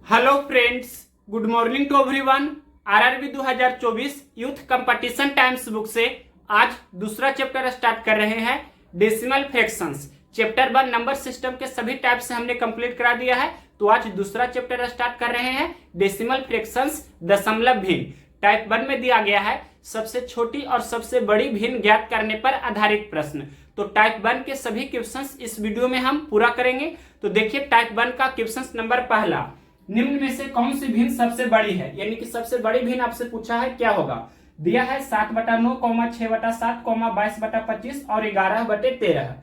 Hello friends, good morning to everyone. RRB 2024 Youth Competition Times book से आज दूसरा chapter start कर रहे हैं, decimal fractions. Chapter 1 number system के सभी टाइप से हमने कंप्लीट करा दिया है, तो आज दूसरा चैप्टर स्टार्ट कर रहे हैं, डेसिमल फ्रैक्शंस, दशमलव भिन्न। टाइप 1 में दिया गया है सबसे छोटी और सबसे बड़ी भिन्न ज्ञात करने पर आधारित प्रश्न। तो टाइप 1 के सभी क्वेश्चंस इस वीडियो में हम पूरा करेंगे। तो देखिए टाइप 1 का क्वेश्चंस नंबर पहला, निम्न में से कौन सी भिन्न सबसे बड़ी है, यानी कि सबसे बड़ी भिन्न आपसे पूछा है, क्या होगा। दिया है 7/9, 6/7, 22/25 और 11/13।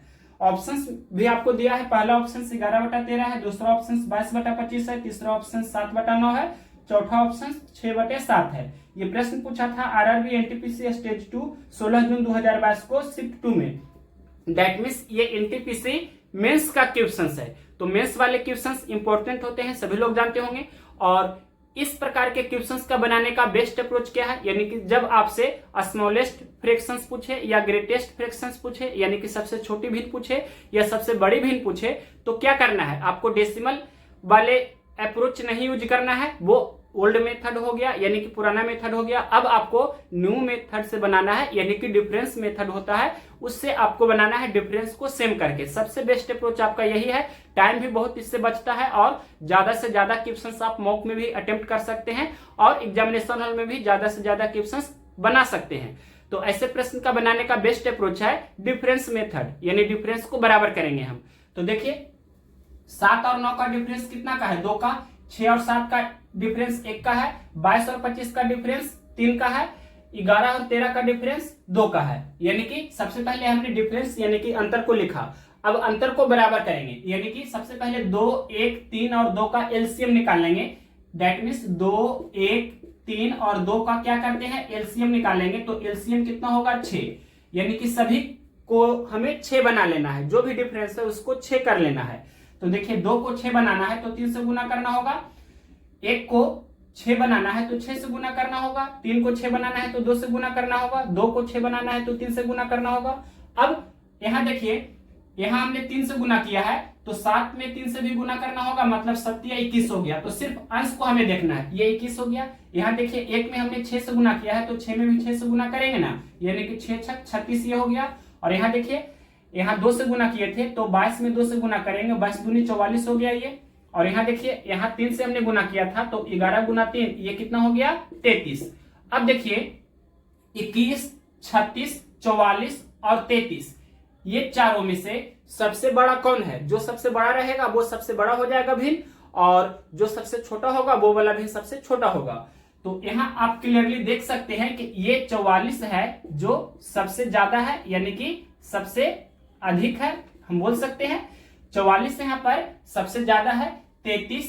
ऑप्शंस भी आपको दिया है, पहला ऑप्शन 11/13 है, दूसरा ऑप्शन 22/25 है, तीसरा ऑप्शन 7/9 है, चौथा ऑप्शन 6/7 है। ये प्रश्न पूछा था आरआरबी एनटीपीसी स्टेज 2 16 जून 2022 को शिफ्ट 2 में। दैट मीन्स ये एनटीपीसी मेंस का क्वेश्चंस है, तो मेंस वाले क्वेश्चंस इंपॉर्टेंट होते हैं, सभी लोग जानते होंगे। और इस प्रकार के क्वेश्चंस का बनाने का बेस्ट अप्रोच क्या है, यानी कि जब आपसे स्मॉलेस्ट फ्रैक्शंस पूछे या ग्रेटेस्ट फ्रैक्शंस पूछे, यानी कि सबसे छोटी भिन्न पूछे या सबसे बड़ी भिन्न पूछे, तो क्या करना है, आपको डेसिमल वाले अप्रोच नहीं यूज करना है, वो ओल्ड मेथड हो गया, यानी कि पुराना मेथड हो गया। अब आपको न्यू मेथड से बनाना है, यानी कि डिफरेंस मेथड होता है, उससे आपको बनाना है डिफरेंस को सेम करके। सबसे बेस्ट अप्रोच आपका यही है, टाइम भी बहुत इससे बचता है और ज्यादा से ज्यादा क्वेश्चंस आप मॉक में भी अटेम्प्ट कर सकते हैं और एग्जामिनेशन हॉल में भी ज्यादा से ज्यादा क्वेश्चंस बना सकते हैं। तो ऐसे प्रश्न का बनाने का बेस्ट अप्रोच है डिफरेंस मेथड, यानी डिफरेंस को बराबर करेंगे हम। तो देखिए 7 और 9 का डिफरेंस कितना का है, 2 का। 6 और 7 का डिफरेंस 1 का है। 22 और 25 का डिफरेंस 3 का है। 11 और 13 का डिफरेंस 2 का है। यानी कि सबसे पहले हमने डिफरेंस यानी कि अंतर को लिखा, अब अंतर को बराबर करेंगे, यानी कि सबसे पहले 2, 1, 3 और 2 का एलसीएम निकाल लेंगे। दैट मीन्स 2, 1, 3 और 2 का क्या करते हैं, एलसीएम निकालेंगे। तो एलसीएम कितना होगा, 6। यानी कि सभी को हमें 6 बना लेना है, जो भी डिफरेंस है उसको 6 कर लेना है। तो देखिए 2 को 6 बनाना है तो 3 से गुना करना होगा, 1 को 6 बनाना है तो 6 से गुना करना होगा, 3 को 6 बनाना है तो 2 से गुना करना होगा, 2 को 6 बनाना है तो 3 से गुना करना होगा। अब यहां देखिए, यहां हमने 3 से गुना किया है तो 7 में 3 से भी गुना करना होगा, मतलब 7 या 21 हो गया। तो सिर्फ अंश को हमें देखना है, ये 21 हो गया। यहां देखिए 1 में हमने 6 से गुना किया है तो 6 में भी 6 से गुना करेंगे ना, यानी कि 6 6 36 ये हो गया। और यहाँ देखिए, यहाँ 2 से गुना किए थे तो 22 में 2 से गुना करेंगे, 22 दूनी 44 हो गया ये। और यहाँ देखिए, यहाँ 3 से हमने गुना किया था तो 11 गुना 3 ये कितना हो गया, 33। अब देखिए 21, 36, 44 और 33, ये चारों में से सबसे बड़ा कौन है, जो सबसे बड़ा रहेगा वो सबसे बड़ा हो जाएगा भिन्न, और जो सबसे छोटा होगा वो वाला भिन्न सबसे छोटा होगा। तो यहाँ आप क्लियरली देख सकते हैं कि ये 44 है जो सबसे ज्यादा है, यानी कि सबसे अधिक है, हम बोल सकते हैं 44 यहाँ पर सबसे ज्यादा है। 33,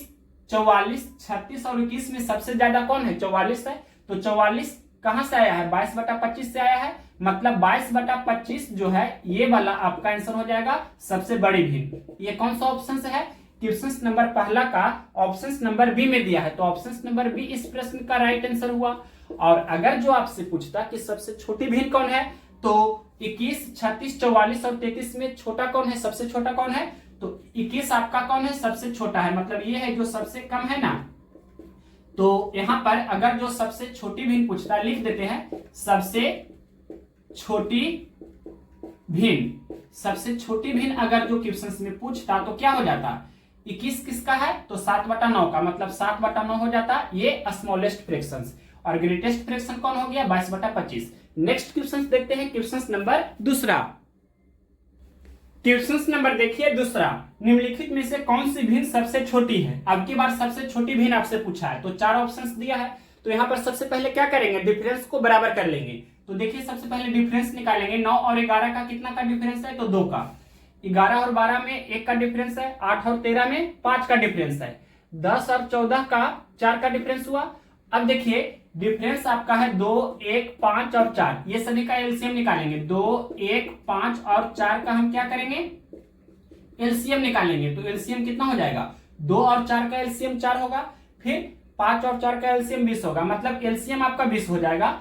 44, 36 और 21 में सबसे ज्यादा कौन है, 44 है। तो 44 कहां से आया है, 22/25 से आया है, मतलब 22/25 जो है ये वाला आपका आंसर हो जाएगा सबसे बड़ी भिन्न। ये कौन सा ऑप्शन है, क्वेश्चन नंबर पहला का ऑप्शन नंबर बी में दिया है, तो ऑप्शन नंबर बी इस प्रश्न का राइट आंसर हुआ। और अगर जो आपसे पूछता कि सबसे छोटी भिन्न कौन है, तो 21, 36, 44 और 33 में छोटा कौन है, सबसे छोटा कौन है, तो 21 आपका कौन है, सबसे छोटा है, मतलब ये है जो सबसे कम है ना। तो यहां पर अगर जो सबसे छोटी भिन्न पूछता, लिख देते हैं सबसे छोटी भिन्न। सबसे छोटी भिन्न अगर जो क्वेश्चंस में पूछता तो क्या हो जाता, 21 किसका है, तो 7/9 का, मतलब 7/9 हो जाता ये स्मॉलेस्ट फ्रैक्शंस। और ग्रेटेस्ट फ्रैक्शन कौन हो गया, 22/25। नेक्स्ट क्वेश्चन देखते हैं, क्वेश्चन नंबर दूसरा। क्वेश्चन नंबर देखिए दूसरा, निम्नलिखित में से कौन सी भिन्न सबसे छोटी है। अब की बार सबसे छोटी भिन्न आपसे पूछा है, तो 4 ऑप्शंस दिया है। तो यहाँ पर सबसे पहले क्या करेंगे, डिफरेंस को बराबर कर लेंगे। तो देखिए सबसे पहले डिफरेंस निकालेंगे, 9 और 11 का कितना का डिफरेंस है, तो 2 का। 11 और 12 में 1 का डिफरेंस है, 8 और 13 में 5 का डिफरेंस है, 10 और 14 का 4 का डिफरेंस हुआ। अब देखिए डिफरेंस आपका है 2, 1, 5 और 4, ये सभी का एलसीएम निकालेंगे। 2, 1, 5 और 4 का हम क्या करेंगे, एलसीएम निकालेंगे। तो एलसीएम कितना हो जाएगा, 2 और 4 का एलसीएम 4 होगा, फिर 5 और 4 का एलसीएम 20 होगा, मतलब एलसीएम आपका 20 हो जाएगा।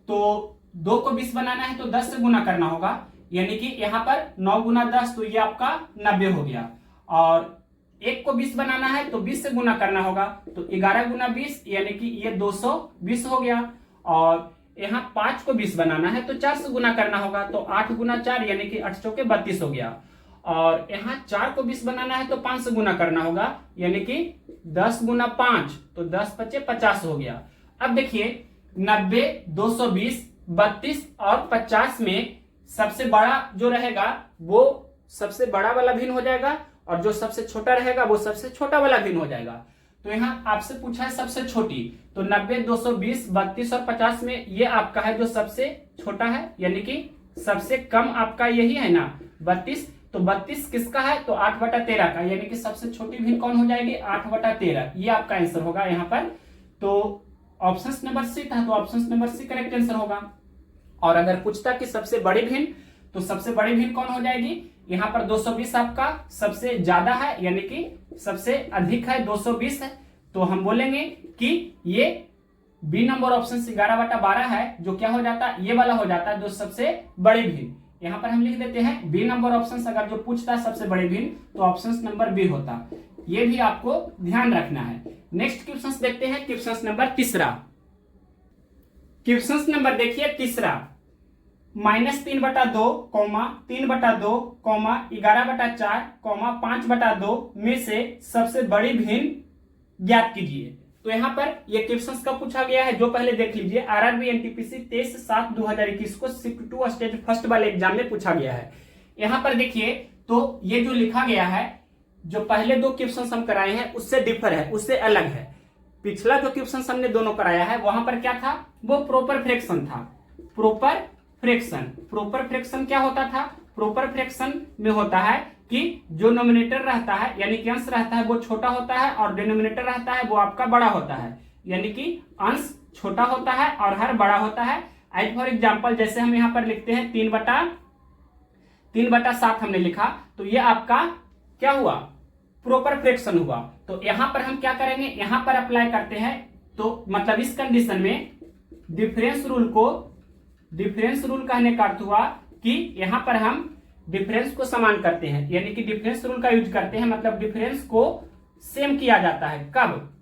तो 2 को 20 बनाना है तो 10 से गुना करना होगा, यानी कि यहाँ पर 9 गुना 10 तो ये आपका 90 हो गया। और 1 को 20 बनाना है तो 20 से गुना करना होगा, तो 11 गुना 20 यानी कि ये 220 हो गया। और यहाँ 5 को 20 बनाना है तो 4 से गुना करना होगा, तो 8 गुना 4 यानी कि 8 चौके 32 हो गया। और यहाँ 4 को 20 बनाना है तो 5 से गुना करना होगा, यानी कि 10 गुना 5 तो 10 पचे 50 हो गया। अब देखिए 90, 220, 32 और 50 में सबसे बड़ा जो रहेगा वो सबसे बड़ा वाला भिन्न हो जाएगा, और जो सबसे छोटा रहेगा वो सबसे छोटा वाला भिन्न हो जाएगा। तो यहाँ आपसे पूछा है सबसे छोटी, तो 90, 220, 32 और 50 में ये आपका है जो सबसे छोटा है, यानी कि सबसे कम आपका यही है ना 32। तो 32 किसका है, तो 8/13 का, यानी कि सबसे छोटी भिन्न कौन हो जाएगी 8/13। ये आपका आंसर होगा यहाँ पर। तो ऑप्शन नंबर सी था, तो option number C correct answer होगा। और अगर पूछता कि सबसे बड़ी भिन्न, तो सबसे बड़ी भिन्न कौन हो जाएगी, यहाँ पर 220 आपका सबसे ज्यादा है, यानी कि सबसे अधिक है 220 है, तो हम बोलेंगे कि ये बी नंबर ऑप्शन 11/12 है, जो क्या हो जाता है ये वाला हो जाता है जो सबसे बड़ी भिन्न। यहाँ पर हम लिख देते हैं बी नंबर ऑप्शन, अगर जो पूछता है सबसे बड़ी भिन्न तो ऑप्शन नंबर बी होता। ये भी आपको ध्यान रखना है। नेक्स्ट क्वेश्चन देखते हैं, क्वेश्चन नंबर तीसरा। क्वेश्चन नंबर देखिए तीसरा, -3/2, 3/2, 11/4, 5/2 में से सबसे बड़ी भिन्न ज्ञात कीजिए। तो यहाँ पर ये क्वेश्चन का पूछा गया है, जो पहले देख लीजिए आरआरबी एनटीपीसी 23/7/2021 को शिफ्ट 2 स्टेज फर्स्ट वाले एग्जाम में पूछा गया है। यहाँ पर देखिए तो ये जो लिखा गया है, जो पहले 2 क्वेश्चन हम कराए हैं उससे डिफर है, उससे अलग है। पिछला जो क्वेश्चन हमने दोनों कराया है वहां पर क्या था, वो प्रॉपर फ्रैक्शन था। प्रॉपर फ्रैक्शन क्या होता था, प्रॉपर फ्रैक्शन में होता है कि जो नोमिनेटर रहता है यानी कि अंश रहता है वो छोटा होता है, और डिनोमिनेटर रहता है वो आपका बड़ा होता है, यानी कि अंश छोटा होता है और हर बड़ा होता है। एज फॉर एग्जाम्पल जैसे हम यहाँ पर लिखते हैं 3/7 हमने लिखा, तो ये आपका क्या हुआ, प्रॉपर फ्रैक्शन हुआ। तो यहां पर हम क्या करेंगे, यहां पर अप्लाई करते हैं, तो मतलब इस कंडीशन में डिफरेंस रूल कहने का अर्थ हुआ कि यहां पर हम डिफरेंस को समान करते हैं, यानी कि डिफरेंस रूल का यूज करते हैं, मतलब डिफरेंस को सेम किया जाता है। कब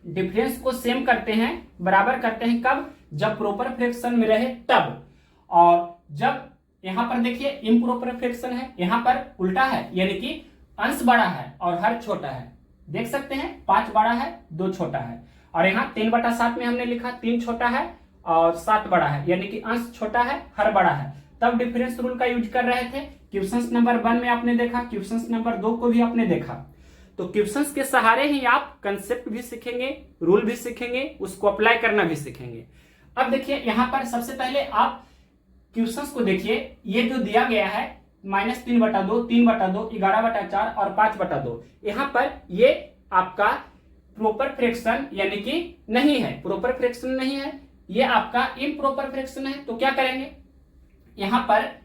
डिफरेंस को सेम करते हैं, बराबर करते हैं, कब, जब प्रॉपर फ्रैक्शन में रहे तब। और जब यहां पर देखिए इम्प्रॉपर फ्रैक्शन है, यहां पर उल्टा है, यानी कि अंश बड़ा है और हर छोटा है। देख सकते हैं 5 बड़ा है 2 छोटा है, और यहाँ 3/7 में हमने लिखा 3 छोटा है और 7 बड़ा है, यानी कि अंश छोटा है हर बड़ा है, तब डिफरेंस रूल का यूज कर रहे थे। क्वेश्चन नंबर 1 में आपने देखा, क्वेश्चन नंबर 2 को भी आपने देखा। तो क्वेश्चन के सहारे ही आप कंसेप्ट भी सीखेंगे, रूल भी सीखेंगे, उसको अप्लाई करना भी सीखेंगे। अब देखिए यहाँ पर सबसे पहले आप क्वेश्चन को देखिए, ये जो दिया गया है -3/2, 3/2, 11/4 और 5/2, यहाँ पर ये आपका प्रॉपर फ्रैक्शन यानी कि नहीं है, प्रॉपर फ्रैक्शन नहीं है, ये आपका इम्प्रॉपर फ्रैक्शन है। तो क्या करेंगे, यहाँ पर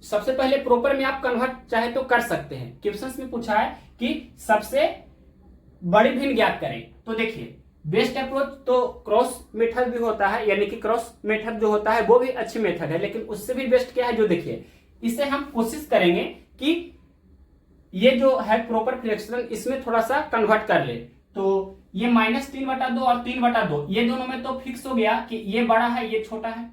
सबसे पहले प्रॉपर में आप कन्वर्ट चाहे तो कर सकते हैं। क्वेश्चन में पूछा है कि सबसे बड़ी भिन्न ज्ञात करें, तो देखिए बेस्ट अप्रोच तो क्रॉस मेथड भी होता है, यानी कि क्रॉस मेथड जो होता है वो भी अच्छी मेथड है, लेकिन उससे भी बेस्ट क्या है, जो देखिए इसे हम कोशिश करेंगे कि ये जो है प्रॉपर फ्रैक्शन इसमें थोड़ा सा कन्वर्ट कर ले। तो ये -3/2 और 3/2 ये दोनों में तो फिक्स हो गया कि ये बड़ा है ये छोटा है,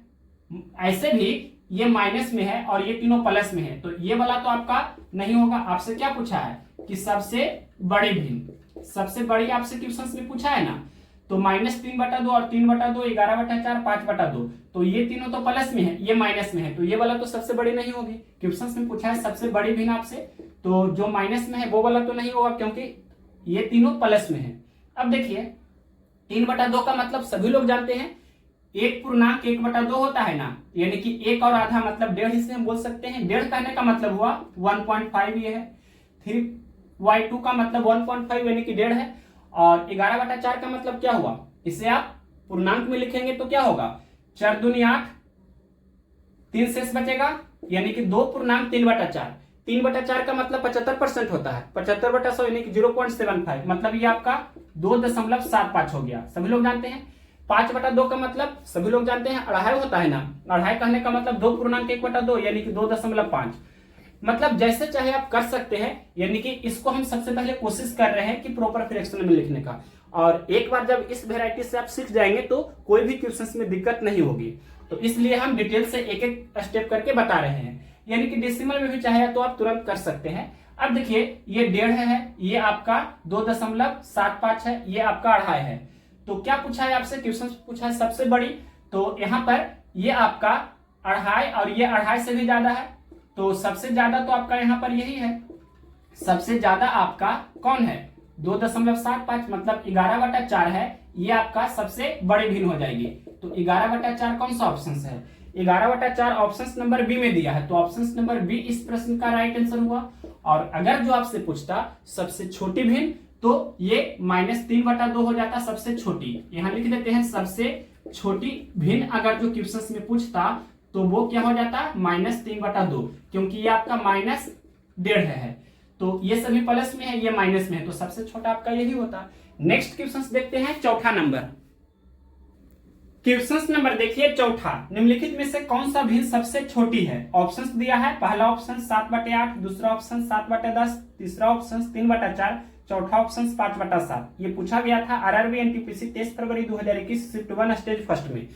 ऐसे भी ये माइनस में है और ये तीनों प्लस में है, तो ये वाला तो आपका नहीं होगा। आपसे क्या पूछा है कि सबसे बड़ी भिन्न, सबसे बड़ी आपसे क्वेश्चन में पूछा है ना, तो -3/2 और 3/2, 11/4, 5/2, तो ये तीनों तो प्लस में है, ये माइनस में है, तो ये वाला तो सबसे बड़ी नहीं होगी। क्वेश्चन में पूछा है सबसे बड़ी भिन्न आपसे, तो जो माइनस में है वो वाला तो नहीं होगा, क्योंकि ये तीनों प्लस में है। अब देखिए 3/2 का मतलब सभी लोग जानते हैं, 1 पूर्णांक 1/2 होता है ना, यानी कि 1 और आधा मतलब 1.5 हिस्से हम बोल सकते हैं। 1.5 कहने का मतलब हुआ 1.5 ये है। 3/2 का मतलब 1.5 यानी कि 1.5 है, और 11/4 का मतलब क्या हुआ, इसे आप पूर्णांक में लिखेंगे तो क्या होगा, 4 दूनी 8, 3 शेष बचेगा, यानी कि 2 पूर्णांक 3/4। 3/4 का मतलब 75% होता है, 75/100 यानी कि 0.75, मतलब ये आपका 2.75 हो गया, सभी लोग जानते हैं। 5/2 का मतलब सभी लोग जानते हैं 2.5 होता है ना, 2.5 कहने का मतलब 2 पूर्णांक 1/2 यानी कि 2.5। मतलब जैसे चाहे आप कर सकते हैं, यानी कि इसको हम सबसे पहले कोशिश कर रहे हैं कि प्रॉपर फ्रैक्शन में लिखने का। और एक बार जब इस वेराइटी से आप सीख जाएंगे तो कोई भी क्वेश्चंस में दिक्कत नहीं होगी। तो इसलिए हम डिटेल से एक एक स्टेप करके बता रहे हैं, यानी कि डेसिमल में भी चाहे तो आप तुरंत कर सकते हैं। अब देखिए ये 1.5 है, ये आपका 2.75 है, ये आपका 2.5 है। तो क्या पूछा है आपसे, क्वेश्चन पूछा है सबसे बड़ी, तो यहाँ पर ये आपका 2.5 और ये 2.5 से भी ज्यादा है, तो सबसे ज्यादा तो आपका यहाँ पर यही है। सबसे ज्यादा आपका कौन है, 2.75 मतलब 11/4 है, ये आपका सबसे बड़ी भिन्न हो जाएगी। तो 11/4 कौन सा ऑप्शन है, 11/4 ऑप्शन नंबर बी में दिया है, तो ऑप्शन नंबर बी इस प्रश्न का राइट आंसर हुआ। और अगर जो आपसे पूछता सबसे छोटी भिन्न, तो ये -3/2 हो जाता सबसे छोटी, यहां लिख देते हैं सबसे छोटी भिन्न। अगर जो क्वेश्चन में पूछता तो वो क्या हो जाता -3/2, क्योंकि ये आपका -1.5 है, तो ये सभी प्लस में है, ये माइनस में है, तो सबसे छोटा आपका यही होता। नेक्स्ट क्वेश्चन देखते हैं, चौथा नंबर। क्वेश्चन नंबर देखिए चौथा, निम्नलिखित में से कौन सा भिन्न सबसे छोटी है। ऑप्शंस दिया है, पहला ऑप्शन 7/8, दूसरा ऑप्शन 7/10, तीसरा ऑप्शन 3/4, चौथा ऑप्शन 5/7। ये पूछा गया था आरआरबी एनटीपीसी 23 फरवरी 2021 शिफ्ट 1 स्टेज फर्स्ट में।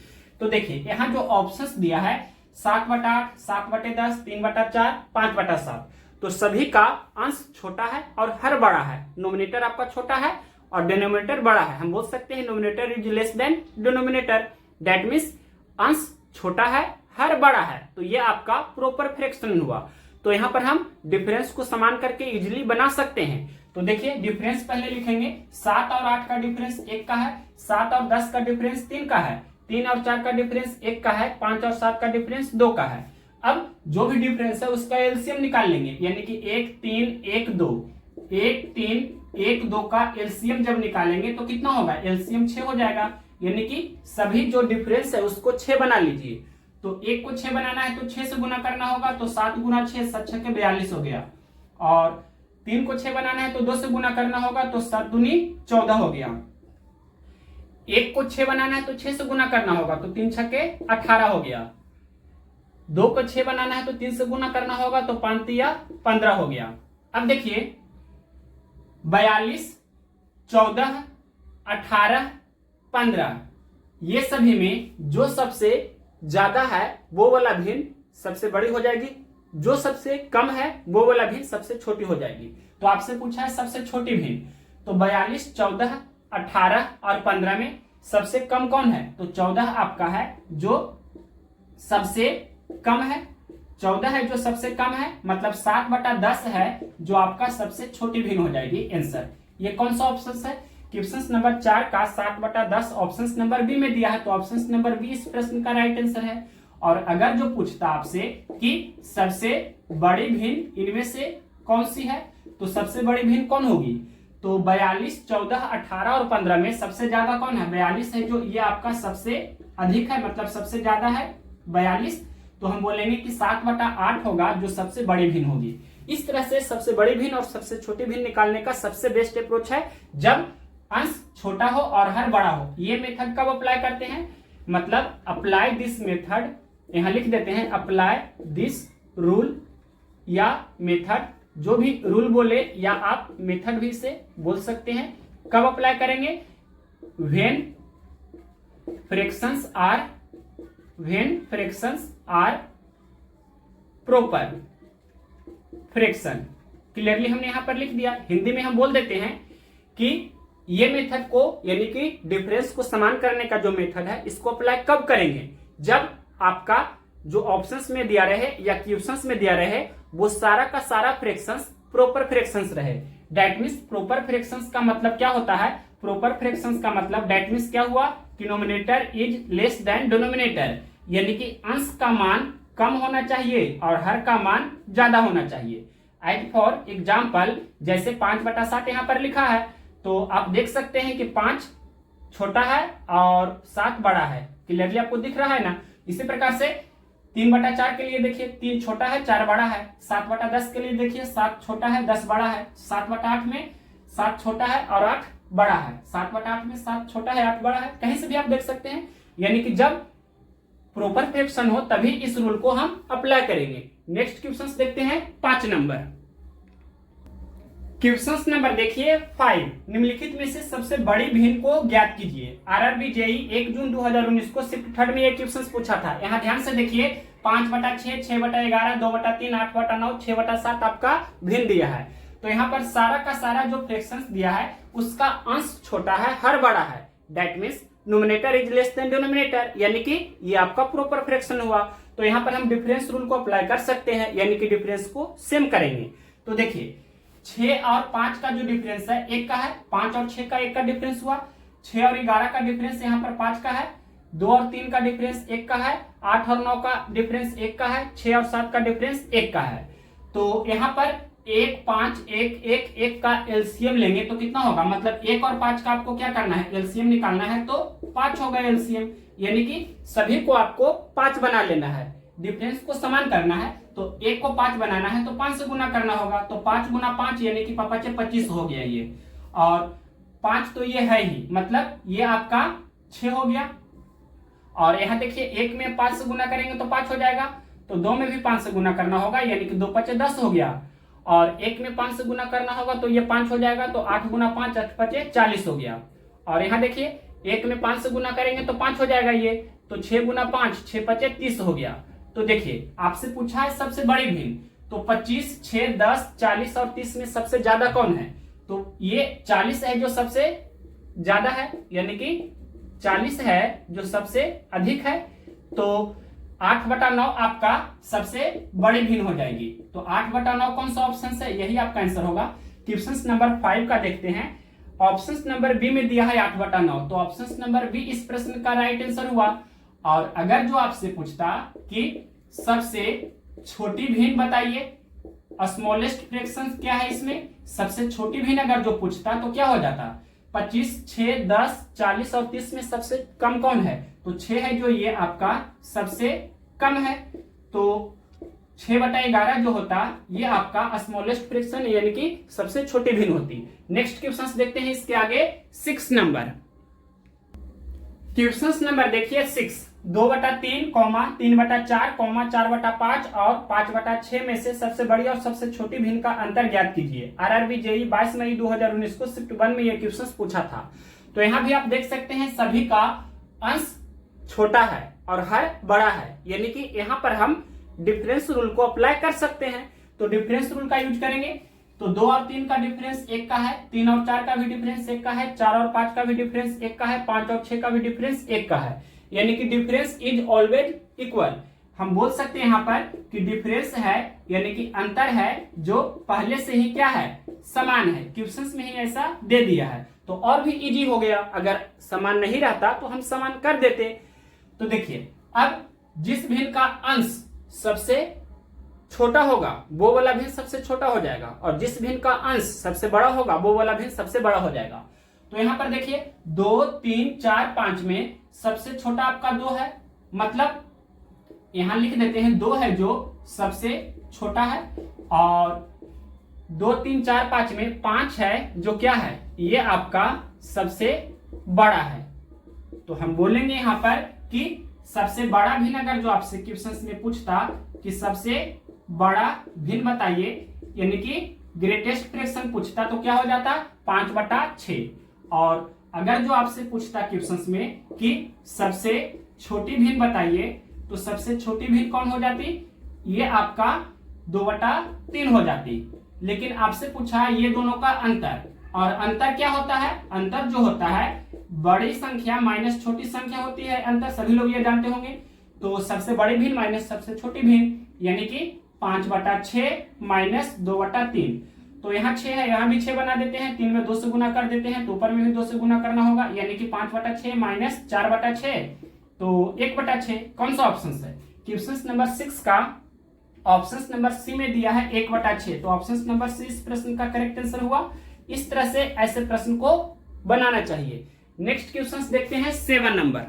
तो देखिए यहाँ जो ऑप्शंस दिया है 7/8, 7/10, 3/4, 5/7, तो सभी का अंश छोटा है और हर बड़ा है। नोमिनेटर आपका छोटा है और डिनोमिनेटर बड़ा है। हम बोल सकते हैं nominator is less than denominator, that means अंश छोटा है हर बड़ा है, तो ये आपका प्रॉपर फ्रैक्शन हुआ। तो यहाँ पर हम डिफरेंस को समान करके इजिली बना सकते हैं। तो देखिए डिफरेंस पहले लिखेंगे, 7 और 8 का डिफरेंस 1 का है, 7 और 10 का डिफरेंस 3 का है, 3 और 4 का डिफरेंस 1 का है, 5 और 7 का डिफरेंस 2 का है। अब जो भी डिफरेंस है उसका एलसीएम निकाल लेंगे, यानी कि 1 3 1 2, 1 3 1 2 का एलसीएम जब निकालेंगे तो कितना होगा, एलसीएम 6 हो जाएगा, यानी कि सभी जो डिफरेंस है उसको 6 बना लीजिए। तो 1 को 6 बनाना है तो 6 से गुना करना होगा, तो 7 गुना 6 7 6 के 42 हो गया। और 3 को 6 बनाना है तो 2 से गुना करना होगा, तो 7 दूनी 14 हो गया। 1 को 6 बनाना है तो 6 से गुना करना होगा, तो 3 छक्के 18 हो गया। 2 को 6 बनाना है तो 3 से गुना करना होगा, तो 5 तिया 15 हो गया। अब देखिए 42, 14, 18, 15, ये सभी में जो सबसे ज्यादा है वो वाला भिन्न सबसे बड़ी हो जाएगी, जो सबसे कम है वो वाला भिन्न सबसे छोटी हो जाएगी। तो आपसे पूछा है सबसे छोटी भिन्न, तो 42, 14, 18 और 15 में सबसे कम कौन है, तो 14 आपका है जो सबसे कम है, 14 है जो सबसे कम है, मतलब 7/10 है जो आपका सबसे छोटी भिन्न हो जाएगी आंसर। ये कौन सा ऑप्शन है, क्वेश्चन नंबर 4 का 7/10 ऑप्शन नंबर बी में दिया है, तो ऑप्शन नंबर बी इस प्रश्न का राइट आंसर है। और अगर जो पूछता आपसे कि सबसे बड़ी भिन्न इनमें से कौन सी है, तो सबसे बड़ी भिन्न कौन होगी, तो 42, 14, 18 और 15 में सबसे ज्यादा कौन है, 42 है, जो ये आपका सबसे अधिक है, मतलब सबसे ज्यादा है 42। तो हम बोलेंगे कि 7/8 होगा जो सबसे बड़ी भिन्न होगी। इस तरह से सबसे बड़ी भिन्न और सबसे छोटी भिन्न निकालने का सबसे बेस्ट अप्रोच है जब अंश छोटा हो और हर बड़ा हो। ये मेथड कब अप्लाई करते हैं, मतलब अप्लाई दिस मेथड, यहां लिख देते हैं अप्लाई दिस रूल या मेथड, जो भी रूल बोले या आप मेथड भी इसे बोल सकते हैं। कब अप्लाई करेंगे, when fractions are proper fraction. Clearly हमने यहां पर लिख दिया। हिंदी में हम बोल देते हैं कि ये मेथड को, यानी कि डिफरेंस को समान करने का जो मेथड है, इसको अप्लाई कब करेंगे, जब आपका जो ऑप्शंस में दिया रहे या क्वेश्चंस में दिया रहे वो सारा का सारा फ्रैक्शंस प्रॉपर फ्रैक्शंस रहे। दैट मींस प्रॉपर फ्रैक्शंस का मतलब क्या होता है, प्रॉपर फ्रैक्शंस का मतलब दैट मींस क्या हुआ, denominator is less than denominator, यानी कि अंश का मान कम होना चाहिए और हर का मान ज्यादा होना चाहिए। एज फॉर एग्जाम्पल जैसे 5/7 यहाँ पर लिखा है, तो आप देख सकते हैं कि 5 छोटा है और 7 बड़ा है। क्लियरली आपको दिख रहा है ना। इसी प्रकार से 3/4 के लिए देखिए 3 छोटा है 4 बड़ा है। 7/10 के लिए देखिए 7 छोटा है 10 बड़ा है। 7/8 में 7 छोटा है और 8 बड़ा है। 7/8 में 7 छोटा है 8 बड़ा है। कहीं से भी आप देख सकते हैं, यानी कि जब प्रॉपर फ्रैक्शन हो तभी इस रूल को हम अप्लाई करेंगे। नेक्स्ट क्वेश्चन देखते हैं 5 नंबर। क्वेश्चन नंबर देखिए 5, निम्नलिखित में से सबसे बड़ी भिन्न को ज्ञात कीजिए। आरआरबी जेई 1 जून 2019 को शिफ्ट थर्ड में ये क्वेश्चन पूछा था। यहाँ ध्यान से देखिए 5/6, 6/11, 2/3, 8/9, 6/7 आपका भिन्न दिया है। तो यहाँ पर सारा का सारा जो फ्रैक्शंस दिया है उसका अंश छोटा है, हर बड़ा है। That means numerator is less than denominator, यानी कि ये आपका प्रॉपर फ्रैक्शन हुआ। तो यहाँ पर हम डिफरेंस रूल को अप्लाई कर सकते हैं, यानी कि डिफरेंस को सेम करेंगे। तो देखिए 6 और 5 का जो डिफरेंस है 1 का है, 5 और 6 का 1 का डिफरेंस हुआ। 6 और 11 का डिफरेंस यहाँ पर 5 का है। 2 और 3 का डिफरेंस 1 का है। 8 और 9 का डिफरेंस 1 का है। 6 और 7 का डिफरेंस 1 का है। तो यहाँ पर 1, 5, 1, 1, 1 का एलसीएम लेंगे तो कितना होगा, मतलब 1 और 5 का आपको क्या करना है, एलसीएम निकालना है, तो 5 होगा एलसीएम, यानी कि सभी को आपको 5 बना लेना है। डिफरेंस को समान करना है तो 1 को 5 बनाना है तो 5 से गुना करना होगा। तो 5 गुना 5 यानी कि पापा 25 हो गया ये, और 5 तो ये है ही, मतलब ये आपका 6 हो गया। और यहाँ देखिए 1 में 5 से गुना करेंगे तो 5 हो जाएगा, तो 2 में भी 5 से गुना करना होगा, यानी कि 2 5 10 हो गया। और 1 में 5 से गुना करना होगा तो ये 5 हो जाएगा, तो 8 गुना 5 8 5 40 हो गया। और यहाँ देखिए 1 में 5 से गुना करेंगे तो 5 हो जाएगा ये, तो 6 गुना 5 6 5 30 हो गया। तो देखिए आपसे पूछा है सबसे बड़ी भिन्न, तो 25, 6, 10, 40 और 30 में सबसे ज्यादा कौन है, तो ये 40 है जो सबसे ज्यादा है, यानी कि 40 है जो सबसे अधिक है। तो 8/9 आपका सबसे बड़ी भिन्न हो जाएगी। तो 8/9 कौन सा ऑप्शन है, यही आपका आंसर होगा। क्वेश्चन नंबर 5 का देखते हैं। ऑप्शन नंबर बी में दिया है 8/9, तो ऑप्शन नंबर बी इस प्रश्न का राइट आंसर हुआ। और अगर जो आपसे पूछता कि सबसे छोटी भिन्न बताइए, स्मॉलेस्ट फ्रैक्शन क्या है इसमें, सबसे छोटी भिन्न अगर जो पूछता तो क्या हो जाता, 25, 6, 10, 40 और 30 में सबसे कम कौन है, तो 6 है जो ये आपका सबसे कम है। तो 6/11 जो होता ये आपका स्मॉलेस्ट फ्रैक्शन यानी कि सबसे छोटी भिन्न होती। नेक्स्ट क्वेश्चन देखते हैं इसके आगे 6 नंबर। क्वेश्चन नंबर देखिए 6, 2/3, 3/4, 4/5 और 5/6 में से सबसे बड़ी और सबसे छोटी भिन्न का अंतर ज्ञात कीजिए। आरआरबी जेई 22 मई 2019 को शिफ्ट 1 में यह क्वेश्चन पूछा था। तो यहाँ भी आप देख सकते हैं सभी का अंश छोटा है और हर बड़ा है, यानी कि यहाँ पर हम डिफरेंस रूल को अप्लाई कर सकते हैं। तो डिफरेंस रूल का यूज करेंगे तो 2 और 3 का डिफरेंस 1 का है, 3 और 4 का भी डिफरेंस 1 का है, 4 और 5 का भी डिफरेंस 1 का है, 5 और 6 का भी डिफरेंस 1 का है, यानी कि डिफरेंस इज ऑलवेज इक्वल। हम बोल सकते हैं यहाँ पर कि डिफरेंस है यानी कि अंतर है जो पहले से ही क्या है, समान है। क्वेश्चंस में ही ऐसा दे दिया है तो और भी इजी हो गया। अगर समान नहीं रहता तो हम समान कर देते। तो देखिए अब जिस भिन्न का अंश सबसे छोटा होगा वो वाला भिन्न सबसे छोटा हो जाएगा, और जिस भिन्न का अंश सबसे बड़ा होगा वो वाला भिन्न सबसे बड़ा हो जाएगा। तो यहाँ पर देखिए 2, 3, 4, 5 में सबसे छोटा आपका 2 है, मतलब यहां लिख देते हैं 2 है जो सबसे छोटा है, और 2, 3, 4, 5 में 5 है जो क्या है, ये आपका सबसे बड़ा है। तो हम बोलेंगे यहाँ पर कि सबसे बड़ा भिन्न अगर जो आपसे क्वेश्चन में पूछता कि सबसे बड़ा भिन्न बताइए, यानी कि ग्रेटेस्ट फ्रैक्शन पूछता तो क्या हो जाता 5/6। और अगर जो आपसे पूछता क्वेश्चंस में कि सबसे छोटी भिन्न बताइए तो सबसे छोटी भिन्न कौन हो जाती, ये आपका 2/3 हो जाती। लेकिन आपसे पूछा ये दोनों का अंतर, और अंतर क्या होता है, अंतर जो होता है बड़ी संख्या माइनस छोटी संख्या होती है अंतर, सभी लोग ये जानते होंगे। तो सबसे बड़ी भिन्न माइनस सबसे छोटी भिन्न, यानी कि 5/6 माइनस 2/3। तो यहाँ 6 है, यहाँ भी 6 बना देते हैं, 3 में 2 से गुना कर देते हैं, तो ऊपर में भी 2 से गुना करना होगा, यानी कि 5/6 माइनस 4/6, तो 1/6। कौन सा ऑप्शन है, क्वेश्चन नंबर 6 का ऑप्शन नंबर सी में दिया है 1/6। तो ऑप्शन नंबर सी इस प्रश्न का करेक्ट आंसर हुआ। इस तरह से ऐसे प्रश्न को बनाना चाहिए। नेक्स्ट क्वेश्चन देखते हैं 7 नंबर।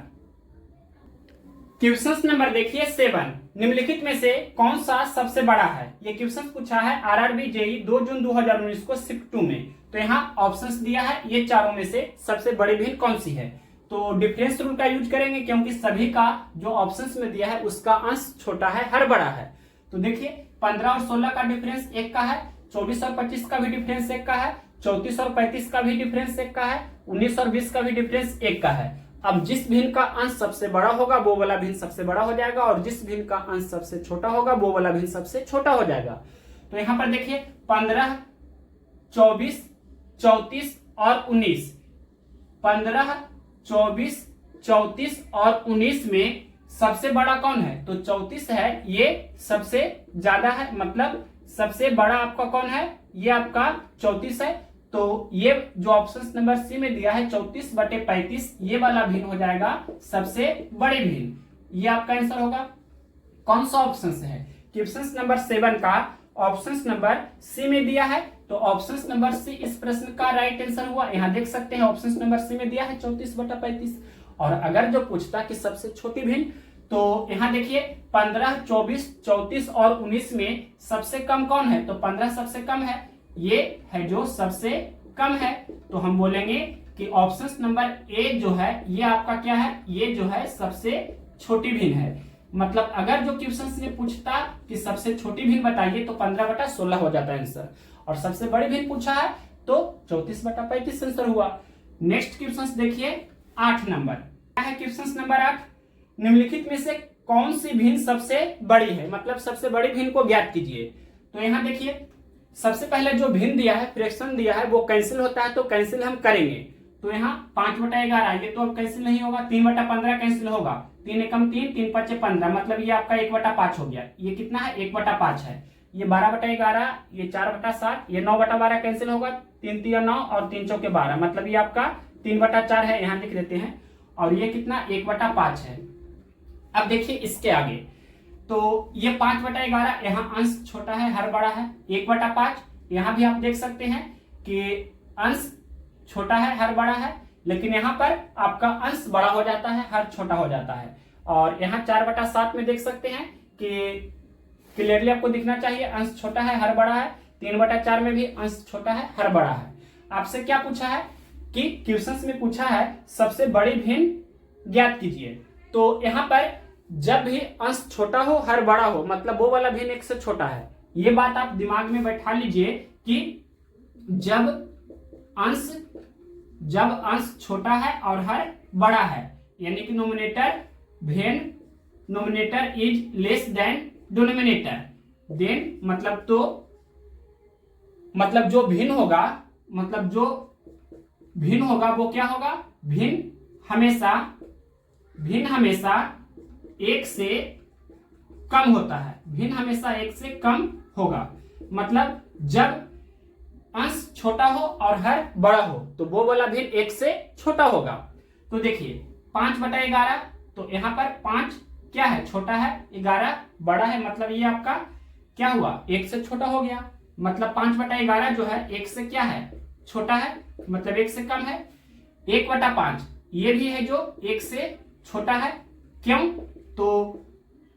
क्वेश्चन नंबर देखिए 7, निम्नलिखित में से कौन सा सबसे बड़ा है। ये क्वेश्चन पूछा है आरआरबी जेई 2 जून 2019 को शिफ्ट 2 में। तो यहाँ ऑप्शंस दिया है, ये चारों में से सबसे बड़ी भिन्न कौन सी है। तो डिफरेंस रूल का यूज करेंगे, क्योंकि सभी का जो ऑप्शंस में दिया है उसका अंश छोटा है, हर बड़ा है। तो देखिए 15 और 16 का डिफरेंस 1 का है, 24 और 25 का भी डिफरेंस 1 का है, 34 और 35 का भी डिफरेंस 1 का है, 19 और 20 का भी डिफरेंस 1 का है। अब जिस भिन्न का अंश सबसे बड़ा होगा वो वाला भिन्न सबसे बड़ा हो जाएगा, और जिस भिन्न का अंश सबसे छोटा होगा वो वाला भिन्न सबसे छोटा हो जाएगा। तो यहां पर देखिए 15, 24, 34 और 19, 15, 24, 34 और 19 में सबसे बड़ा कौन है? तो 34 है, ये सबसे ज्यादा है, मतलब सबसे बड़ा आपका कौन है? ये आपका 34 है। तो ये जो ऑप्शन नंबर सी में दिया है 34/35, ये वाला भिन्न हो जाएगा सबसे बड़े भिन्न। ये आपका आंसर होगा। कौन सा ऑप्शन है? क्वेश्चन नंबर 7 का ऑप्शन नंबर सी में दिया है, तो ऑप्शन नंबर सी इस प्रश्न का राइट आंसर हुआ। यहां देख सकते हैं ऑप्शन नंबर सी में दिया है 34/35। और अगर जो पूछता कि सबसे छोटी भिन्न, तो यहां देखिए 15, 24, 34 और 19 में सबसे कम कौन है? तो 15 सबसे कम है, ये है जो सबसे कम है। तो हम बोलेंगे कि ऑप्शन नंबर ए जो है ये आपका क्या है? ये जो है सबसे छोटी भिन्न है। मतलब अगर जो क्वेश्चन में पूछता कि सबसे छोटी भिन्न बताइए तो 15/16 हो जाता है आंसर, और सबसे बड़ी भिन्न पूछा है तो 34/35 आंसर हुआ। नेक्स्ट क्वेश्चन देखिए 8 नंबर। क्या है क्वेश्चन नंबर 8? निम्नलिखित में से कौन सी भिन्न सबसे बड़ी है? मतलब सबसे बड़ी भिन्न को ज्ञात कीजिए। तो यहां देखिए सबसे पहले जो भिन्न दिया है, फ्रैक्शन दिया है, वो कैंसिल होता है, तो कैंसिल हम करेंगे। तो यहाँ 5/11 ये तो अब कैंसिल नहीं होगा। 3/15 कैंसिल होगा, 3 एकम 3, 3 5 15, मतलब ये आपका 1/5 हो गया। ये कितना है? 1/5 है। ये 12/11, ये 4/7, ये 9/12 कैंसिल होगा, 3 3 9 और 3 4 12, मतलब ये आपका 3/4 है, यहाँ लिख देते हैं। और ये कितना? 1/5 है। अब देखिए इसके आगे, तो ये 5/11, यहाँ अंश छोटा है, हर बड़ा है। 1/5, यहाँ भी आप देख सकते हैं कि अंश छोटा है, हर बड़ा है, लेकिन यहाँ पर आपका अंश बड़ा हो जाता है, हर छोटा हो जाता है। और यहाँ 4/7 में देख सकते हैं कि क्लियरली आपको दिखना चाहिए, अंश छोटा है, हर बड़ा है। 3/4 में भी अंश छोटा है, हर बड़ा है। आपसे क्या पूछा है कि क्वेश्चन में पूछा है सबसे बड़ी भिन्न ज्ञात कीजिए। तो यहाँ पर जब भी अंश छोटा हो, हर बड़ा हो, मतलब वो वाला भिन्न 1 से छोटा है। ये बात आप दिमाग में बैठा लीजिए कि जब अंश छोटा है और हर बड़ा है, यानी कि numerator is less than denominator, then मतलब जो भिन्न होगा वो क्या होगा? भिन्न हमेशा 1 से कम होता है। भिन्न हमेशा 1 से कम होगा, मतलब जब अंश छोटा हो और हर बड़ा हो तो वो वाला भिन्न 1 से छोटा होगा। तो देखिए 5/11, तो यहाँ पर 5 क्या है? छोटा है, 11 बड़ा है, मतलब ये आपका क्या हुआ? 1 से छोटा हो गया। मतलब 5/11 जो है 1 से क्या है? छोटा है, मतलब 1 से कम है। 1/5 ये भी है जो 1 से छोटा है। क्यों? तो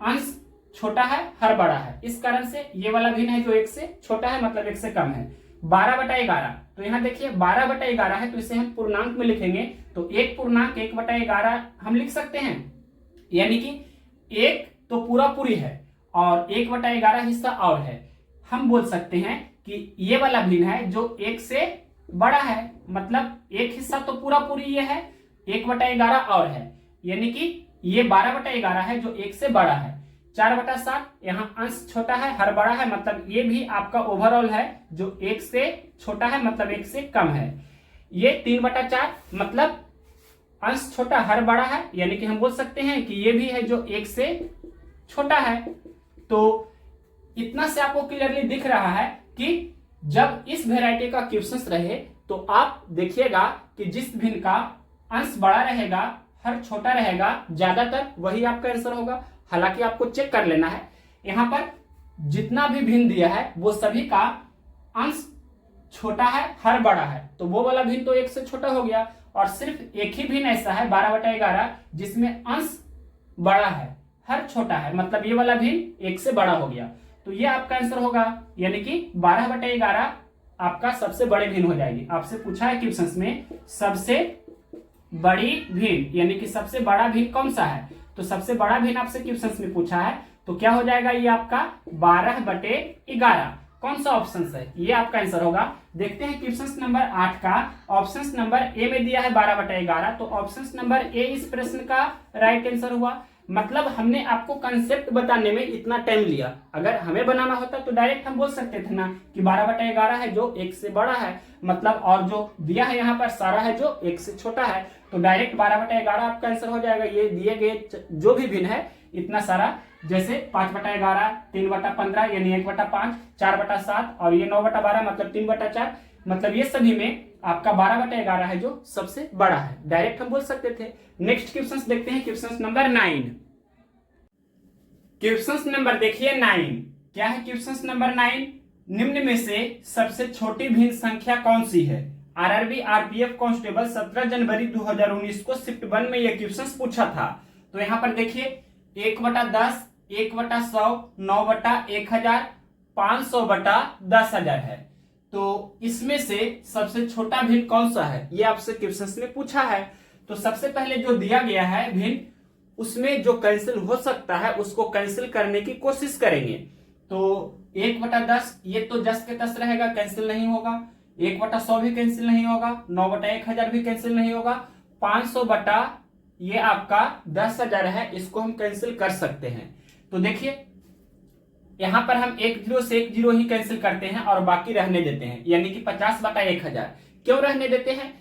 अंश छोटा है, हर बड़ा है, इस कारण से ये वाला भिन्न है जो 1 से छोटा है, मतलब 1 से कम है। 12/11, तो यहाँ देखिए 12/11 है, तो इसे हम पूर्णांक में लिखेंगे, तो 1/1/11 हम लिख सकते हैं, यानी कि 1 तो पूरी है और 1/11 हिस्सा और है। हम बोल सकते हैं कि ये वाला भिन्न है जो 1 से बड़ा है, मतलब एक हिस्सा तो पूरी ये है, 1/11 और है, यानी कि ये 12/11 है जो 1 से बड़ा है। 4/7, यहाँ अंश छोटा है, हर बड़ा है, मतलब ये भी आपका ओवरऑल है जो 1 से छोटा है, मतलब 1 से कम है। ये 3/4, मतलब अंश छोटा, हर बड़ा है, यानी कि हम बोल सकते हैं कि ये भी है जो 1 से छोटा है। तो इतना से आपको क्लियरली दिख रहा है कि जब इस वैरायटी का क्वेश्चन रहे तो आप देखिएगा कि जिस भिन्न का अंश बड़ा रहेगा, हर छोटा रहेगा, ज्यादातर वही आपका आंसर होगा। हालांकि आपको चेक कर लेना है, यहाँ पर जितना भी भिन्न दिया है वो सभी का अंश छोटा है, हर बड़ा है, तो वो वाला भिन्न तो 1 से छोटा हो गया। और सिर्फ एक ही भिन्न ऐसा है 12/11 जिसमें अंश बड़ा है, हर छोटा है, मतलब ये वाला भिन्न 1 से बड़ा हो गया। तो ये आपका आंसर होगा, यानी कि 12/11 आपका सबसे बड़े भिन्न हो जाएगी। आपसे पूछा है क्वेश्चन में सबसे बड़ी भिन्न, यानी कि सबसे बड़ा भिन्न कौन सा है, तो सबसे बड़ा भिन्न आपसे क्वेश्चन में पूछा है, तो क्या हो जाएगा ये आपका 12/11। कौन सा ऑप्शन है, ये आपका आंसर होगा। देखते हैं क्वेश्चन नंबर 8 का। ऑप्शन नंबर ए में दिया है 12/11, तो ऑप्शन नंबर ए इस प्रश्न का राइट आंसर हुआ। मतलब हमने आपको कंसेप्ट बताने में इतना टाइम लिया, अगर हमें बनाना होता तो डायरेक्ट हम बोल सकते थे ना कि 12/11 है जो 1 से बड़ा है, मतलब और जो दिया है यहाँ पर सारा है जो 1 से छोटा है, तो डायरेक्ट 12/11 आपका आंसर हो जाएगा। ये दिए गए जो भी भिन्न है इतना सारा, जैसे 5/11, 3/15 यानी 1/5, 4/7 और ये 9/12 मतलब 3/4, मतलब ये सभी में आपका 12/11 है जो सबसे बड़ा है, डायरेक्ट हम बोल सकते थे। नेक्स्ट क्वेश्चन देखते हैं, क्वेश्चन नंबर 9। क्वेश्चन नंबर देखिए 9, क्या है क्वेश्चन नंबर 9? निम्न में से सबसे छोटी भिन्न संख्या कौन सी है? आरआरबी आरपीएफ कांस्टेबल 17 जनवरी 2019 को शिफ्ट 1 में यह क्वेश्चन पूछा था। तो यहाँ पर देखिए 1/10, 1/100, 9/1000, 500/10,000 है। तो इसमें से सबसे छोटा भिन्न कौन सा है, ये आपसे क्वेश्चन में पूछा है। तो सबसे पहले जो दिया गया है भिन्न, उसमें जो कैंसिल हो सकता है उसको कैंसिल करने की कोशिश करेंगे। तो 1/10 ये तो 10 के 10 रहेगा, कैंसिल नहीं होगा। 1/100 भी कैंसिल नहीं होगा, 9/1000 भी कैंसिल नहीं होगा। 500 ये आपका 10,000 है, इसको हम कैंसिल कर सकते हैं। तो देखिए यहां पर हम 1 0 से 1 0 ही कैंसिल करते हैं और बाकी रहने देते हैं, यानी कि 50/1000। क्यों रहने देते हैं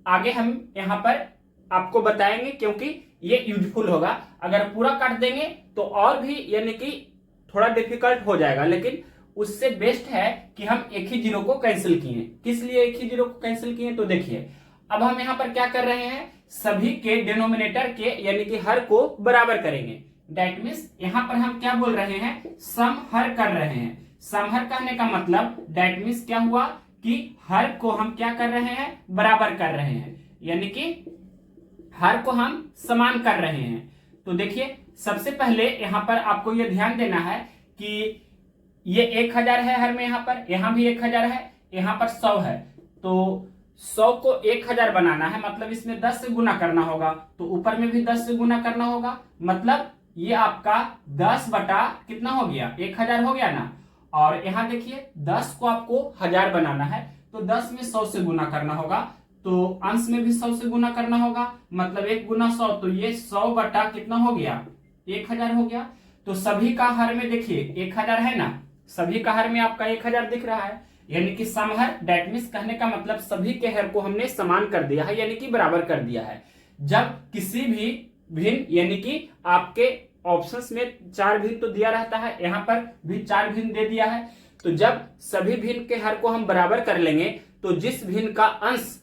आगे हम यहां पर आपको बताएंगे, क्योंकि ये यूजफुल होगा। अगर पूरा काट देंगे तो और भी यानी कि थोड़ा डिफिकल्ट हो जाएगा, लेकिन उससे बेस्ट है कि हम एक ही जीरो को कैंसिल किए। किस लिए एक ही जीरो को कैंसिल किए, तो देखिए अब हम यहां पर क्या कर रहे हैं, सभी के डिनोमिनेटर के यानी कि हर को बराबर करेंगे। दैट मीन्स यहां पर हम क्या बोल रहे हैं, सम हर कर रहे हैं। सम हर कहने का मतलब दैट मीन्स क्या हुआ कि हर को हम क्या कर रहे हैं, बराबर कर रहे हैं, यानी कि हर को हम समान कर रहे हैं। तो देखिए सबसे पहले यहां पर आपको यह ध्यान देना है कि ये 1000 है हर में, यहां भी 1000 है, यहां पर 100 है। तो 100 को 1000 बनाना है, मतलब इसमें 10 से गुना करना होगा, तो ऊपर में भी 10 से गुना करना होगा, मतलब ये आपका 10 बटा कितना हो गया, 1000 हो गया ना। और यहाँ देखिए 10 को आपको 1000 बनाना है, तो 10 में 100 से गुना करना होगा, तो अंश में भी 100 से गुना करना होगा, मतलब 1 गुना 100, तो ये 100 बटा कितना हो गया, 1000 हो गया। तो सभी का हर में देखिए 1000 है ना, सभी का हर में आपका 1000 दिख रहा है, यानी कि समहर। दैट मीन्स कहने का मतलब सभी के हर को हमने समान कर दिया है, यानी कि बराबर कर दिया है। जब किसी भी भिन्न, यानी कि आपके ऑप्शंस में 4 भिन्न तो दिया रहता है, यहाँ पर भी 4 भिन्न दे दिया है, तो जब सभी भिन्न के हर को हम बराबर कर लेंगे तो जिस भिन्न का अंश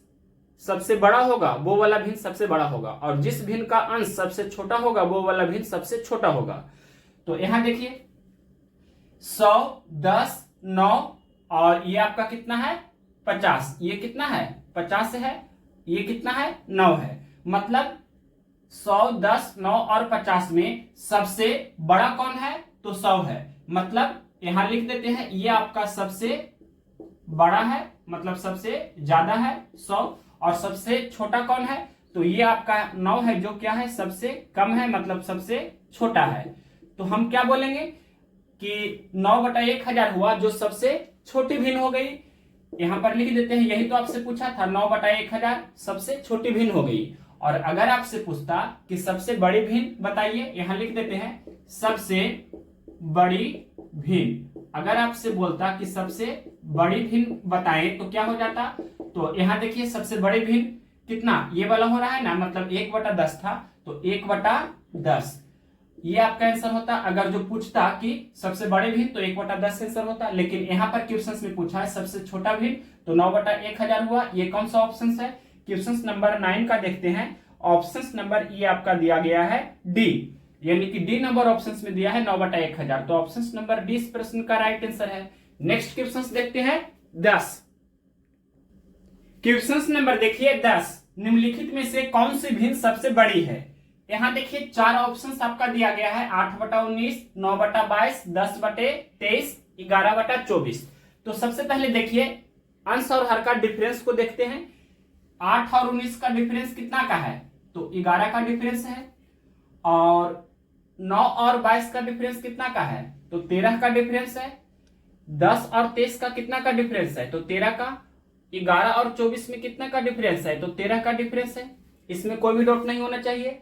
सबसे बड़ा होगा वो वाला भिन्न सबसे बड़ा होगा, और जिस भिन्न का अंश सबसे छोटा होगा वो वाला भिन्न सबसे छोटा होगा। तो यहां देखिए 100, 10, 9 और ये आपका कितना है 50, ये कितना है 50 है, ये कितना है 9 है, मतलब 100, 10, 9 और 50 में सबसे बड़ा कौन है, तो 100 है। मतलब यहां लिख देते हैं ये आपका सबसे बड़ा है, मतलब सबसे ज्यादा है 100, और सबसे छोटा कौन है, तो ये आपका 9 है जो क्या है सबसे कम है, मतलब सबसे छोटा है। तो हम क्या बोलेंगे कि 9/1000 हुआ जो सबसे छोटी भिन्न हो गई, यहां पर लिख देते हैं, यही तो आपसे पूछा था, 9/1000 सबसे छोटी भिन्न हो गई। और अगर आपसे पूछता कि सबसे बड़ी भिन्न बताइए, यहां लिख देते हैं सबसे बड़ी भिन्न। अगर आपसे बोलता कि सबसे बड़ी भिन्न बताएं तो क्या हो जाता, तो यहां देखिए सबसे बड़ी भिन्न कितना, ये वाला हो रहा है ना, मतलब 1/10 था, तो 1/10 ये आपका आंसर होता। अगर जो पूछता कि सबसे बड़े भिन्न तो 1/10 आंसर होता, लेकिन यहाँ पर क्वेश्चन में पूछा है सबसे छोटा भिन्न, तो 9/1000 हुआ। ये कौन सा ऑप्शन है, क्वेश्चन नंबर 9 का देखते हैं। ऑप्शन नंबर ये आपका दिया गया है डी, यानी कि डी नंबर ऑप्शंस में दिया है 9/1000, तो ऑप्शन नंबर डी इस प्रश्न का राइट आंसर है। नेक्स्ट क्वेश्चन देखते हैं 10। क्वेश्चन नंबर देखिए 10, निम्नलिखित में से कौन सी भिन्न सबसे बड़ी है। यहां देखिए 4 ऑप्शंस आपका दिया गया है, 8/19, 9/22, 10/23, 11/24। तो सबसे पहले देखिए अंश और हर का डिफरेंस को देखते हैं। 8 और 19 का डिफरेंस कितना का है? तो 11 का डिफरेंस है। और 9 और 22 का डिफरेंस कितना का है? तो 13 का डिफरेंस है। 10 और 23 का कितना का डिफरेंस है? तो 13 का। 11 और 24 में कितना का डिफरेंस है? तो 13 का डिफरेंस है। इसमें कोई भी डाउट नहीं होना चाहिए।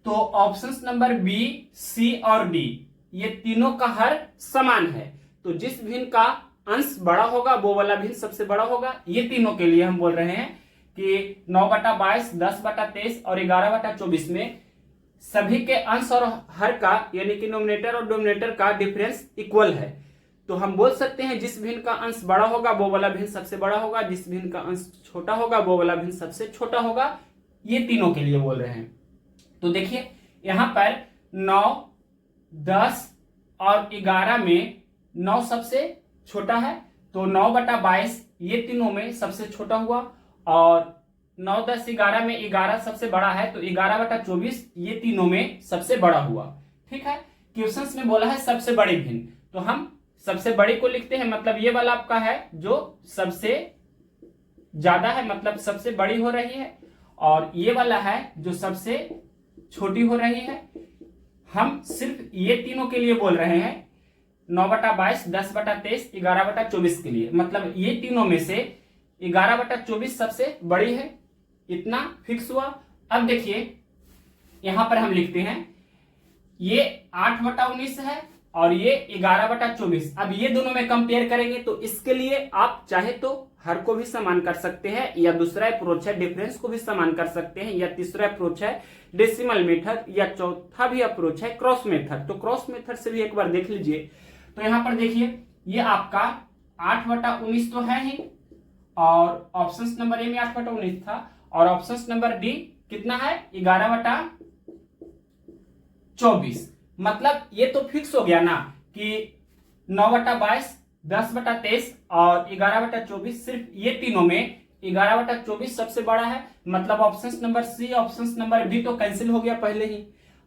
तो ऑप्शंस नंबर बी, सी और डी ये तीनों का हर समान है। तो जिस भिन्न का अंश बड़ा होगा वो वाला भिन्न सबसे बड़ा होगा। ये तीनों के लिए हम बोल रहे हैं कि 9/22, 10/23 और 11/24 में सभी के अंश और हर का यानी कि नोमिनेटर और डोमिनेटर का डिफरेंस इक्वल है। तो हम बोल सकते हैं जिस भिन्न का अंश बड़ा होगा वो वाला भिन्न सबसे बड़ा होगा, जिस भिन्न का अंश छोटा होगा वो वाला भिन्न सबसे छोटा होगा। ये तीनों के लिए बोल रहे हैं। तो देखिए यहां पर 9, 10 और 11 में 9 सबसे छोटा है, तो 9/22 ये तीनों में सबसे छोटा हुआ। और 9, 10, 11 में 11 सबसे बड़ा है, तो 11/24 ये तीनों में सबसे बड़ा हुआ। ठीक है, क्वेश्चंस में बोला है सबसे बड़ी भिन्न, तो हम सबसे बड़ी को लिखते हैं। मतलब ये वाला आपका है जो सबसे ज्यादा है, मतलब सबसे बड़ी हो रही है, और ये वाला है जो सबसे छोटी हो रही है। हम सिर्फ ये तीनों के लिए बोल रहे हैं, 9/22, 10/23, 11/24 के लिए। मतलब ये तीनों में से 11/24 सबसे बड़ी है, इतना फिक्स हुआ। अब देखिए यहां पर हम लिखते हैं ये 8/19 है और ये 11/24। अब ये दोनों में कंपेयर करेंगे तो इसके लिए आप चाहे तो हर को भी समान कर सकते हैं, या दूसरा अप्रोच है डिफरेंस को भी समान कर सकते हैं, या तीसरा अप्रोच है डेसिमल मेथड, या चौथा भी अप्रोच है क्रॉस मेथड। तो क्रॉस मेथड से भी एक बार देख लीजिए। तो यहां पर देखिए ये आपका 8/19 तो है ही, और ऑप्शन नंबर ए में 8/19 था, और ऑप्शन नंबर डी कितना है? 11/24। मतलब ये तो फिक्स हो गया ना कि 9/22, 10/23 और 11/24, सिर्फ ये तीनों में 11/24 सबसे बड़ा है। मतलब option number C, option number B तो कैंसिल हो गया पहले ही।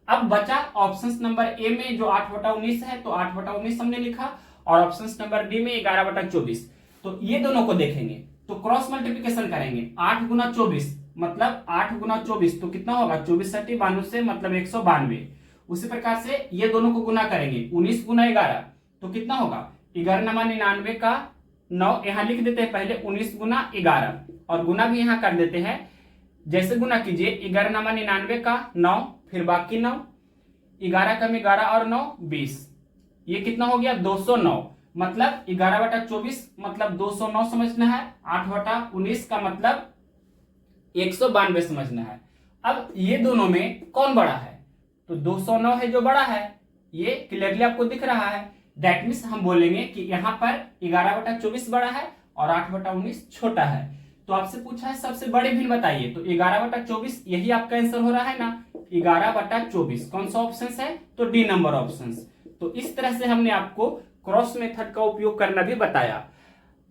अब बचा ऑप्शन नंबर ए में जो 8/19 है, तो 8/19 हमने लिखा, और ऑप्शन नंबर डी में 11/24। तो ये दोनों को देखेंगे तो क्रॉस मल्टीप्लिकेशन करेंगे। 8 गुना 24 मतलब 8 गुना 24 तो कितना होगा? 24 × 92 से मतलब 192। उसी प्रकार से ये दोनों को गुना करेंगे। 19 गुना 11 तो कितना होगा? 11×99 का 9 यहां लिख देते हैं पहले, 19 गुना 11, और गुना भी यहां कर देते हैं। जैसे गुना कीजिए 11×99 का 9, फिर बाकी 9, 11 कम 11 और 9 20, ये कितना हो गया? 209। मतलब 11/24 मतलब 209 समझना है, 8/19 का मतलब 192 समझना है। अब ये दोनों में कौन बड़ा है? तो 209 है जो बड़ा है, ये क्लियरली आपको दिख रहा है। दैट मीन्स हम बोलेंगे कि यहाँ पर 11/24 बड़ा है और 8/19 छोटा है। तो आपसे पूछा है सबसे बड़े भिन्न बताइए, तो 11/24 यही आपका आंसर हो रहा है ना, 11/24। कौन सा ऑप्शन है? तो डी नंबर ऑप्शन। तो इस तरह से हमने आपको क्रॉस मेथड का उपयोग करना भी बताया।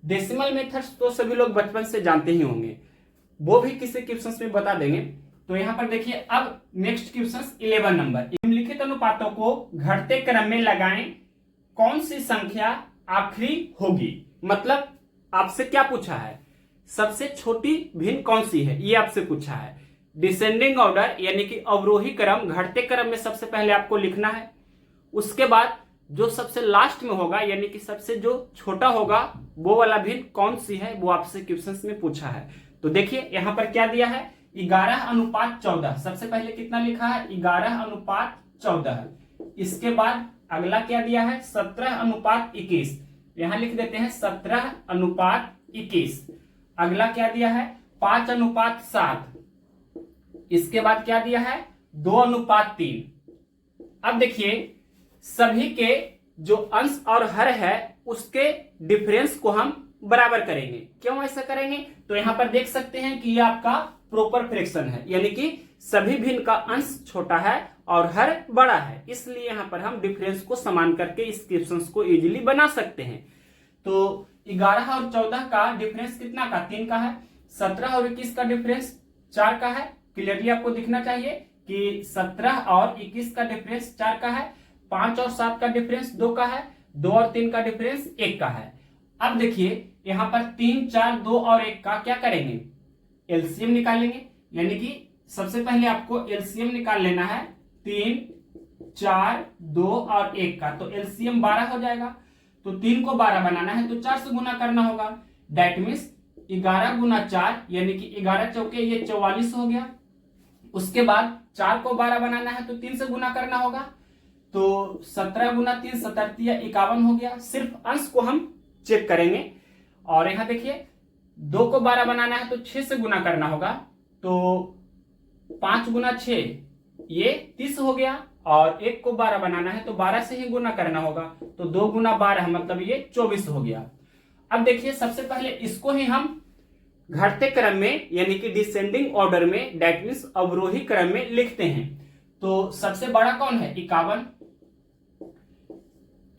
डेसिमल मेथड्स तो सभी लोग बचपन से जानते ही होंगे, वो भी किसी क्वेश्चन में बता देंगे। तो यहां पर देखिए अब नेक्स्ट क्वेश्चन 11 नंबर, निम्नलिखित अनुपातों को घटते क्रम में लगाएं, कौन सी संख्या आखिरी होगी? मतलब आपसे क्या पूछा है? सबसे छोटी भिन्न कौन सी है, ये आपसे पूछा है। डिसेंडिंग ऑर्डर यानी कि अवरोही क्रम, घटते क्रम में सबसे पहले आपको लिखना है। उसके बाद जो सबसे लास्ट में होगा यानी कि सबसे जो छोटा होगा वो वाला भिन्न कौन सी है, वो आपसे क्वेश्चन में पूछा है। तो देखिए यहां पर क्या दिया है? 11/14। सबसे पहले कितना लिखा है? 11/14। इसके बाद अगला क्या दिया है? 17/21। यहां लिख देते हैं 17/21। अगला क्या दिया है? 5/7। इसके बाद क्या दिया है? 2/3। अब देखिए सभी के जो अंश और हर है उसके डिफरेंस को हम बराबर करेंगे। क्यों ऐसा करेंगे? तो यहां पर देख सकते हैं कि ये आपका प्रॉपर फ्रैक्शन है, यानी कि सभी भिन्न का अंश छोटा है और हर बड़ा है, इसलिए यहां पर हम डिफरेंस को समान करके इस क्वेश्चन को इजीली बना सकते हैं। तो 11 और 14 का डिफरेंस कितना का? 3 का है। 17 और 21 का डिफरेंस 4 का है। क्लियरली आपको दिखना चाहिए कि 17 और 21 का डिफरेंस 4 का है। 5 और 7 का डिफरेंस 2 का है। 2 और 3 का डिफरेंस 1 का है। अब देखिए यहां पर 3, 4, 2 और 1 का क्या करेंगे? एलसीएम निकालेंगे, यानी कि सबसे पहले आपको एलसीएम निकाल लेना है 3, 4, 2 और 1 का। तो एलसीएम 12 हो जाएगा। तो 3 को 12 बनाना है तो 4 से गुना करना होगा। दैट मीन्स 11 गुना 4 यानी कि 11 चौके ये 44 हो गया। उसके बाद 4 को 12 बनाना है तो 3 से गुना करना होगा। तो 17 गुना 3 77 51 हो गया। सिर्फ अंश को हम चेक करेंगे। और यहाँ देखिए 2 को 12 बनाना है तो 6 से गुना करना होगा। तो 5 गुना 6 ये 30 हो गया। और 1 को 12 बनाना है तो 12 से ही गुना करना होगा। तो 2 गुना 12 मतलब ये 24 हो गया। अब देखिए सबसे पहले इसको ही हम घटते क्रम में यानी कि डिसेंडिंग ऑर्डर में, दैट मीन्स अवरोही क्रम में लिखते हैं। तो सबसे बड़ा कौन है? 51।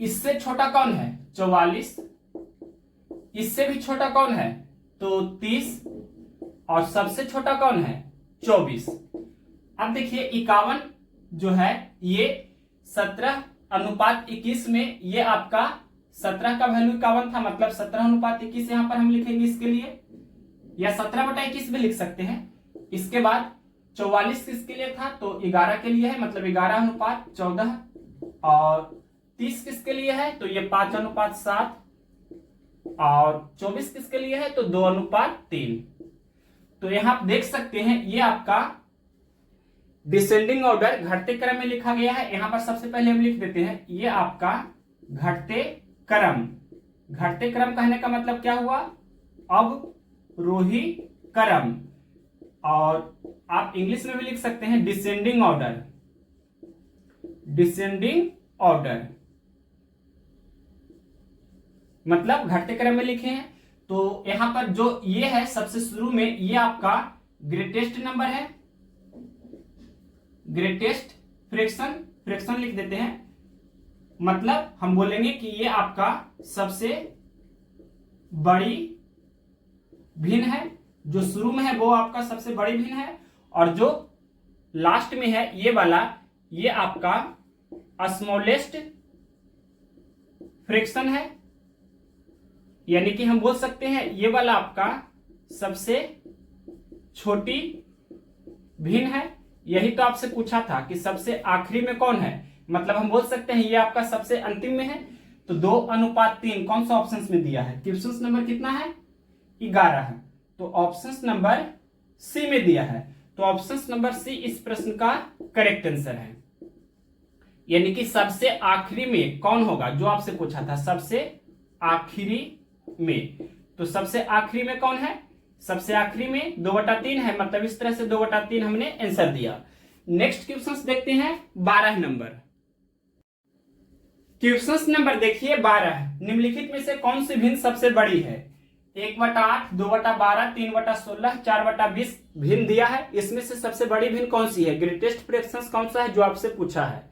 इससे छोटा कौन है? 44। इससे भी छोटा कौन है? तो 30। और सबसे छोटा कौन है? 24। अब देखिए 51 जो है ये 17:21 में ये आपका 17 का वैल्यू 51 था, मतलब 17:21 यहां पर हम लिखेंगे इसके लिए, या 17/21 भी लिख सकते हैं। इसके बाद 44 किसके लिए था? तो 11 के लिए है, मतलब 11:14। और 30 किसके लिए है? तो ये 5:7। और 24 किसके लिए है? तो 2:3। तो यहां आप देख सकते हैं ये आपका डिसेंडिंग ऑर्डर घटते क्रम में लिखा गया है। यहां पर सबसे पहले हम लिख देते हैं ये आपका घटते क्रम। घटते क्रम कहने का मतलब क्या हुआ? अवरोही क्रम। और आप इंग्लिश में भी लिख सकते हैं डिसेंडिंग ऑर्डर। डिसेंडिंग ऑर्डर मतलब घटते क्रम में लिखे हैं। तो यहां पर जो ये है सबसे शुरू में ये आपका ग्रेटेस्ट नंबर है, ग्रेटेस्ट फ्रैक्शन। फ्रैक्शन लिख देते हैं, मतलब हम बोलेंगे कि ये आपका सबसे बड़ी भिन्न है। जो शुरू में है वो आपका सबसे बड़ी भिन्न है, और जो लास्ट में है ये वाला ये आपका स्मॉलेस्ट फ्रैक्शन है। यानी कि हम बोल सकते हैं ये वाला आपका सबसे छोटी भिन्न है। यही तो आपसे पूछा था कि सबसे आखिरी में कौन है, मतलब हम बोल सकते हैं ये आपका सबसे अंतिम में है। तो 2:3 कौन सा ऑप्शन में दिया है? क्वेश्चन नंबर कितना है? 11 है। तो ऑप्शन नंबर सी में दिया है। तो ऑप्शन नंबर सी इस प्रश्न का करेक्ट आंसर है। यानी कि सबसे आखिरी में कौन होगा, जो आपसे पूछा था सबसे आखिरी में। तो सबसे आखिरी में कौन है? सबसे आखिरी में 2/3 है, मतलब इस तरह से 2/3 हमने आंसर दिया। नेक्स्ट क्वेश्चन देखते हैं 12 नंबर। क्वेश्चन नंबर देखिए 12। निम्नलिखित में से कौन सी भिन्न सबसे बड़ी है? 1/8, 2/12, 3/16, 4/20 भिन्न दिया है। इसमें से सबसे बड़ी भिन्न कौन सी है? ग्रेटेस्ट फ्रैक्शन कौन सा है जो आपसे पूछा है?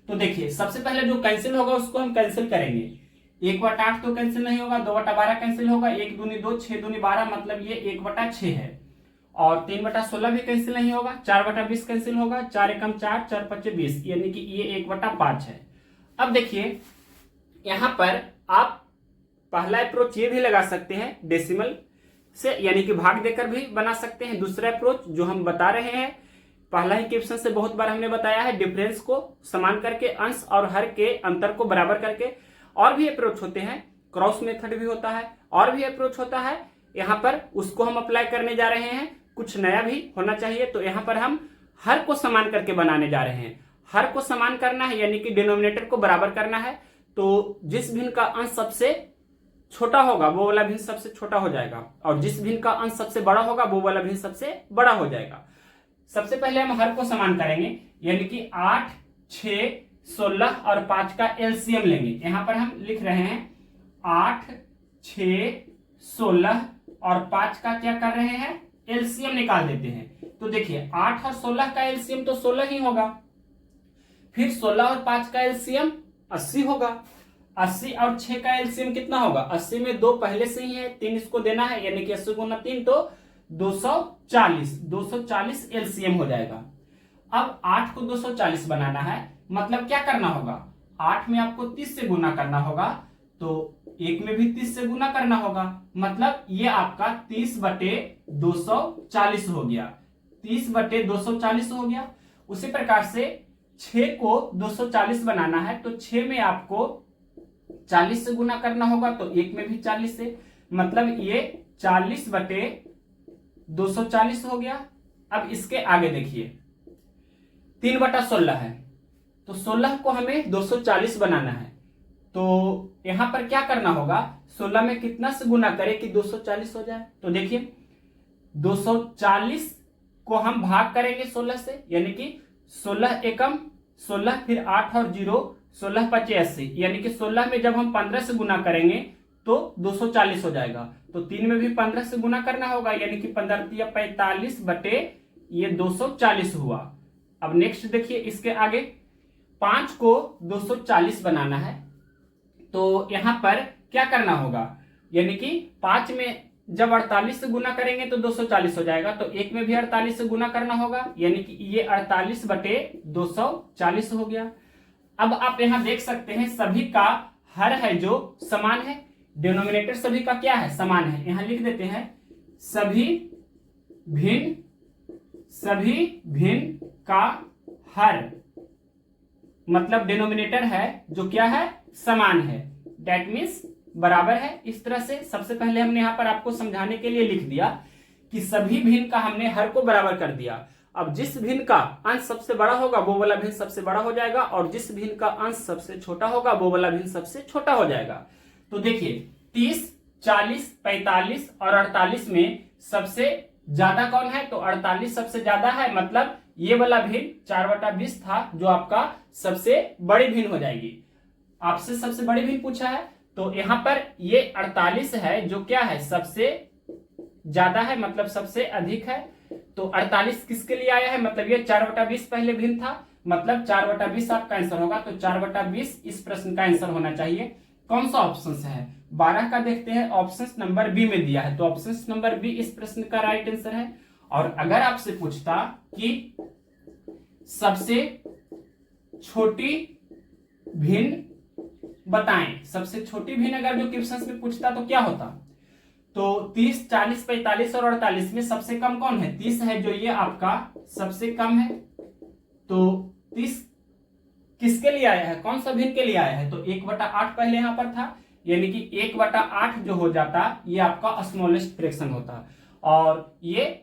तो देखिए सबसे पहले जो कैंसिल होगा उसको हम कैंसिल करेंगे। 1/8 तो कैंसिल नहीं होगा, 2/12 कैंसिल होगा, 1 दूनी 2, 6 दूनी 12, मतलब ये 1/6 है। और 3/16 भी कैंसिल नहीं होगा, 4/20 कैंसिल होगा, 4 एकम 4, 4 पच्चे 20, यानी कि ये 1/5 है। अब देखिए यहां पर आप पहला अप्रोच ये भी लगा सकते हैं डेसिमल से, यानी कि भाग देकर भी बना सकते हैं। दूसरा अप्रोच जो हम बता रहे हैं, पहला ही क्वेश्चन से बहुत बार हमने बताया है, डिफरेंस को समान करके, अंश और हर के अंतर को बराबर करके। और भी अप्रोच होते हैं, क्रॉस मेथड भी होता है, और भी अप्रोच होता है। यहाँ पर उसको हम अप्लाई करने जा रहे हैं, कुछ नया भी होना चाहिए। तो यहाँ पर हम हर को समान करके बनाने जा रहे हैं। हर को समान करना है यानी कि डिनोमिनेटर को बराबर करना है। तो जिस भिन्न का अंश सबसे छोटा होगा वो वाला भिन्न सबसे छोटा हो जाएगा, और जिस भिन्न का अंश सबसे बड़ा होगा वो वाला भिन्न सबसे बड़ा हो जाएगा। सबसे पहले हम हर को समान करेंगे, यानी कि 8, 6, 16 और 5 का एलसीएम लेंगे। यहां पर हम लिख रहे हैं 8, 6, 16 और 5 का क्या कर रहे हैं? एलसीएम निकाल देते हैं। तो देखिए 8 और 16 का एलसीएम तो 16 ही होगा। फिर 16 और 5 का एलसीएम 80 होगा। 80 और 6 का एलसीएम कितना होगा? 80 में 2 पहले से ही है, 3 इसको देना है, यानी कि 80 गुना 3 तो 240 एलसीएम हो जाएगा। अब 8 को 240 बनाना है, मतलब क्या करना होगा? 8 में आपको 30 से गुना करना होगा। तो एक में भी 30 से गुना करना होगा, मतलब ये आपका 30/240 हो गया, 30/240 हो गया। उसी प्रकार से 6 को 240 बनाना है तो 6 में आपको 40 से गुना करना होगा, तो एक में भी 40 से, मतलब ये 40/240 हो गया। अब इसके आगे देखिए 3/16 है, तो 16 को हमें 240 बनाना है, तो यहां पर क्या करना होगा, 16 में कितना से गुना करें कि 240 हो जाए। तो देखिए 240 को हम भाग करेंगे 16 से, यानी कि 16 एकम 16, फिर 8 और 0, 16 पचे 80, यानी कि 16 में जब हम 15 से गुना करेंगे तो 240 हो जाएगा। तो 3 में भी 15 से गुना करना होगा, यानी कि 15 45 बटे ये 240 हुआ। अब नेक्स्ट देखिए इसके आगे 5 को 240 बनाना है, तो यहां पर क्या करना होगा, यानी कि 5 में जब 48 से गुना करेंगे तो 240 हो जाएगा, तो एक में भी 48 से गुना करना होगा, यानी कि ये 48/240 हो गया। अब आप यहां देख सकते हैं सभी का हर है जो समान है, डिनोमिनेटर सभी का क्या है, समान है। यहां लिख देते हैं सभी भिन्न का हर, मतलब डिनोमिनेटर है जो क्या है, समान है, दैट मीन्स बराबर है। इस तरह से सबसे पहले हमने यहां पर आपको समझाने के लिए लिख दिया कि सभी भिन्न का हमने हर को बराबर कर दिया। अब जिस भिन्न का अंश सबसे बड़ा होगा वो वाला भिन्न सबसे बड़ा हो जाएगा, और जिस भिन्न का अंश सबसे छोटा होगा वो वाला भिन्न सबसे छोटा हो जाएगा। तो देखिए 30, 40, 45 और 48 में सबसे ज्यादा कौन है, तो 48 सबसे ज्यादा है, मतलब ये वाला भिन्न 4/20 था जो आपका सबसे बड़ी भिन्न हो जाएगी। आपसे सबसे बड़ी भिन्न पूछा है, तो यहां पर ये 48 है जो क्या है, सबसे ज्यादा है, मतलब सबसे अधिक है। तो 48 किसके लिए आया है, मतलब ये 4/20 पहले भिन्न था, मतलब 4/20 आपका आंसर होगा। तो 4/20 इस प्रश्न का आंसर होना चाहिए। कौन सा ऑप्शन है, 12 का देखते हैं, ऑप्शन नंबर बी में दिया है, तो ऑप्शन नंबर बी इस प्रश्न का राइट आंसर है। और अगर आपसे पूछता कि सबसे छोटी भिन्न बताएं, सबसे छोटी भिन्न अगर जो क्वेश्चन में पूछता तो क्या होता, तो 30, 40, 45 और 48 में सबसे कम कौन है, 30 है, जो ये आपका सबसे कम है। तो 30 किसके लिए आया है, कौन सा भिन्न के लिए आया है, तो 1/8 पहले यहां पर था, यानी कि 1/8 जो हो जाता ये आपका स्मॉलेस्ट फ्रैक्शन होता, और ये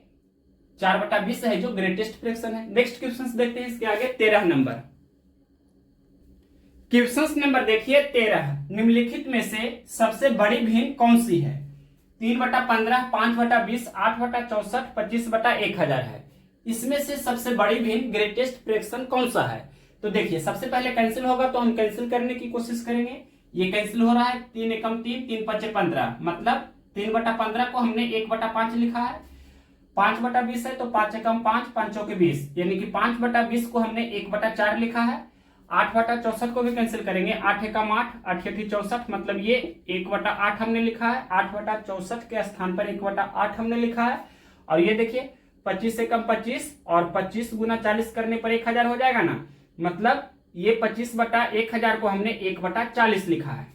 4/20 है जो ग्रेटेस्ट फ्रैक्शन है। नेक्स्ट क्वेश्चन देखते हैं इसके आगे 13 नंबर। क्वेश्चन नंबर देखिए 13, निम्नलिखित में से सबसे बड़ी भिन्न कौन सी है, 3/15, 5/20, 8/64, 25/1000 है। इसमें से सबसे बड़ी भिन्न ग्रेटेस्ट फ्रैक्शन कौन सा है, तो देखिए सबसे पहले कैंसिल होगा तो हम कैंसिल करने की कोशिश करेंगे। ये कैंसिल हो रहा है, 3 एकम 3, 3 पचे 15, मतलब 3/15 को हमने 1/5 लिखा है, 5/20 है तो 5 एकम 5, 5 चौके 20, यानी कि 5/20 को हमने 1/4 लिखा है। 8/64 को भी कैंसिल करेंगे, 8 एकम 8, 8 8 64, मतलब ये 1/8 हमने लिखा है, 8/64 के स्थान पर 1/8 हमने लिखा है। और ये देखिए 25 एकम 25 और 25 गुना 40 करने पर 1000 हो जाएगा ना, मतलब ये 25/1000 को हमने 1/40 लिखा है।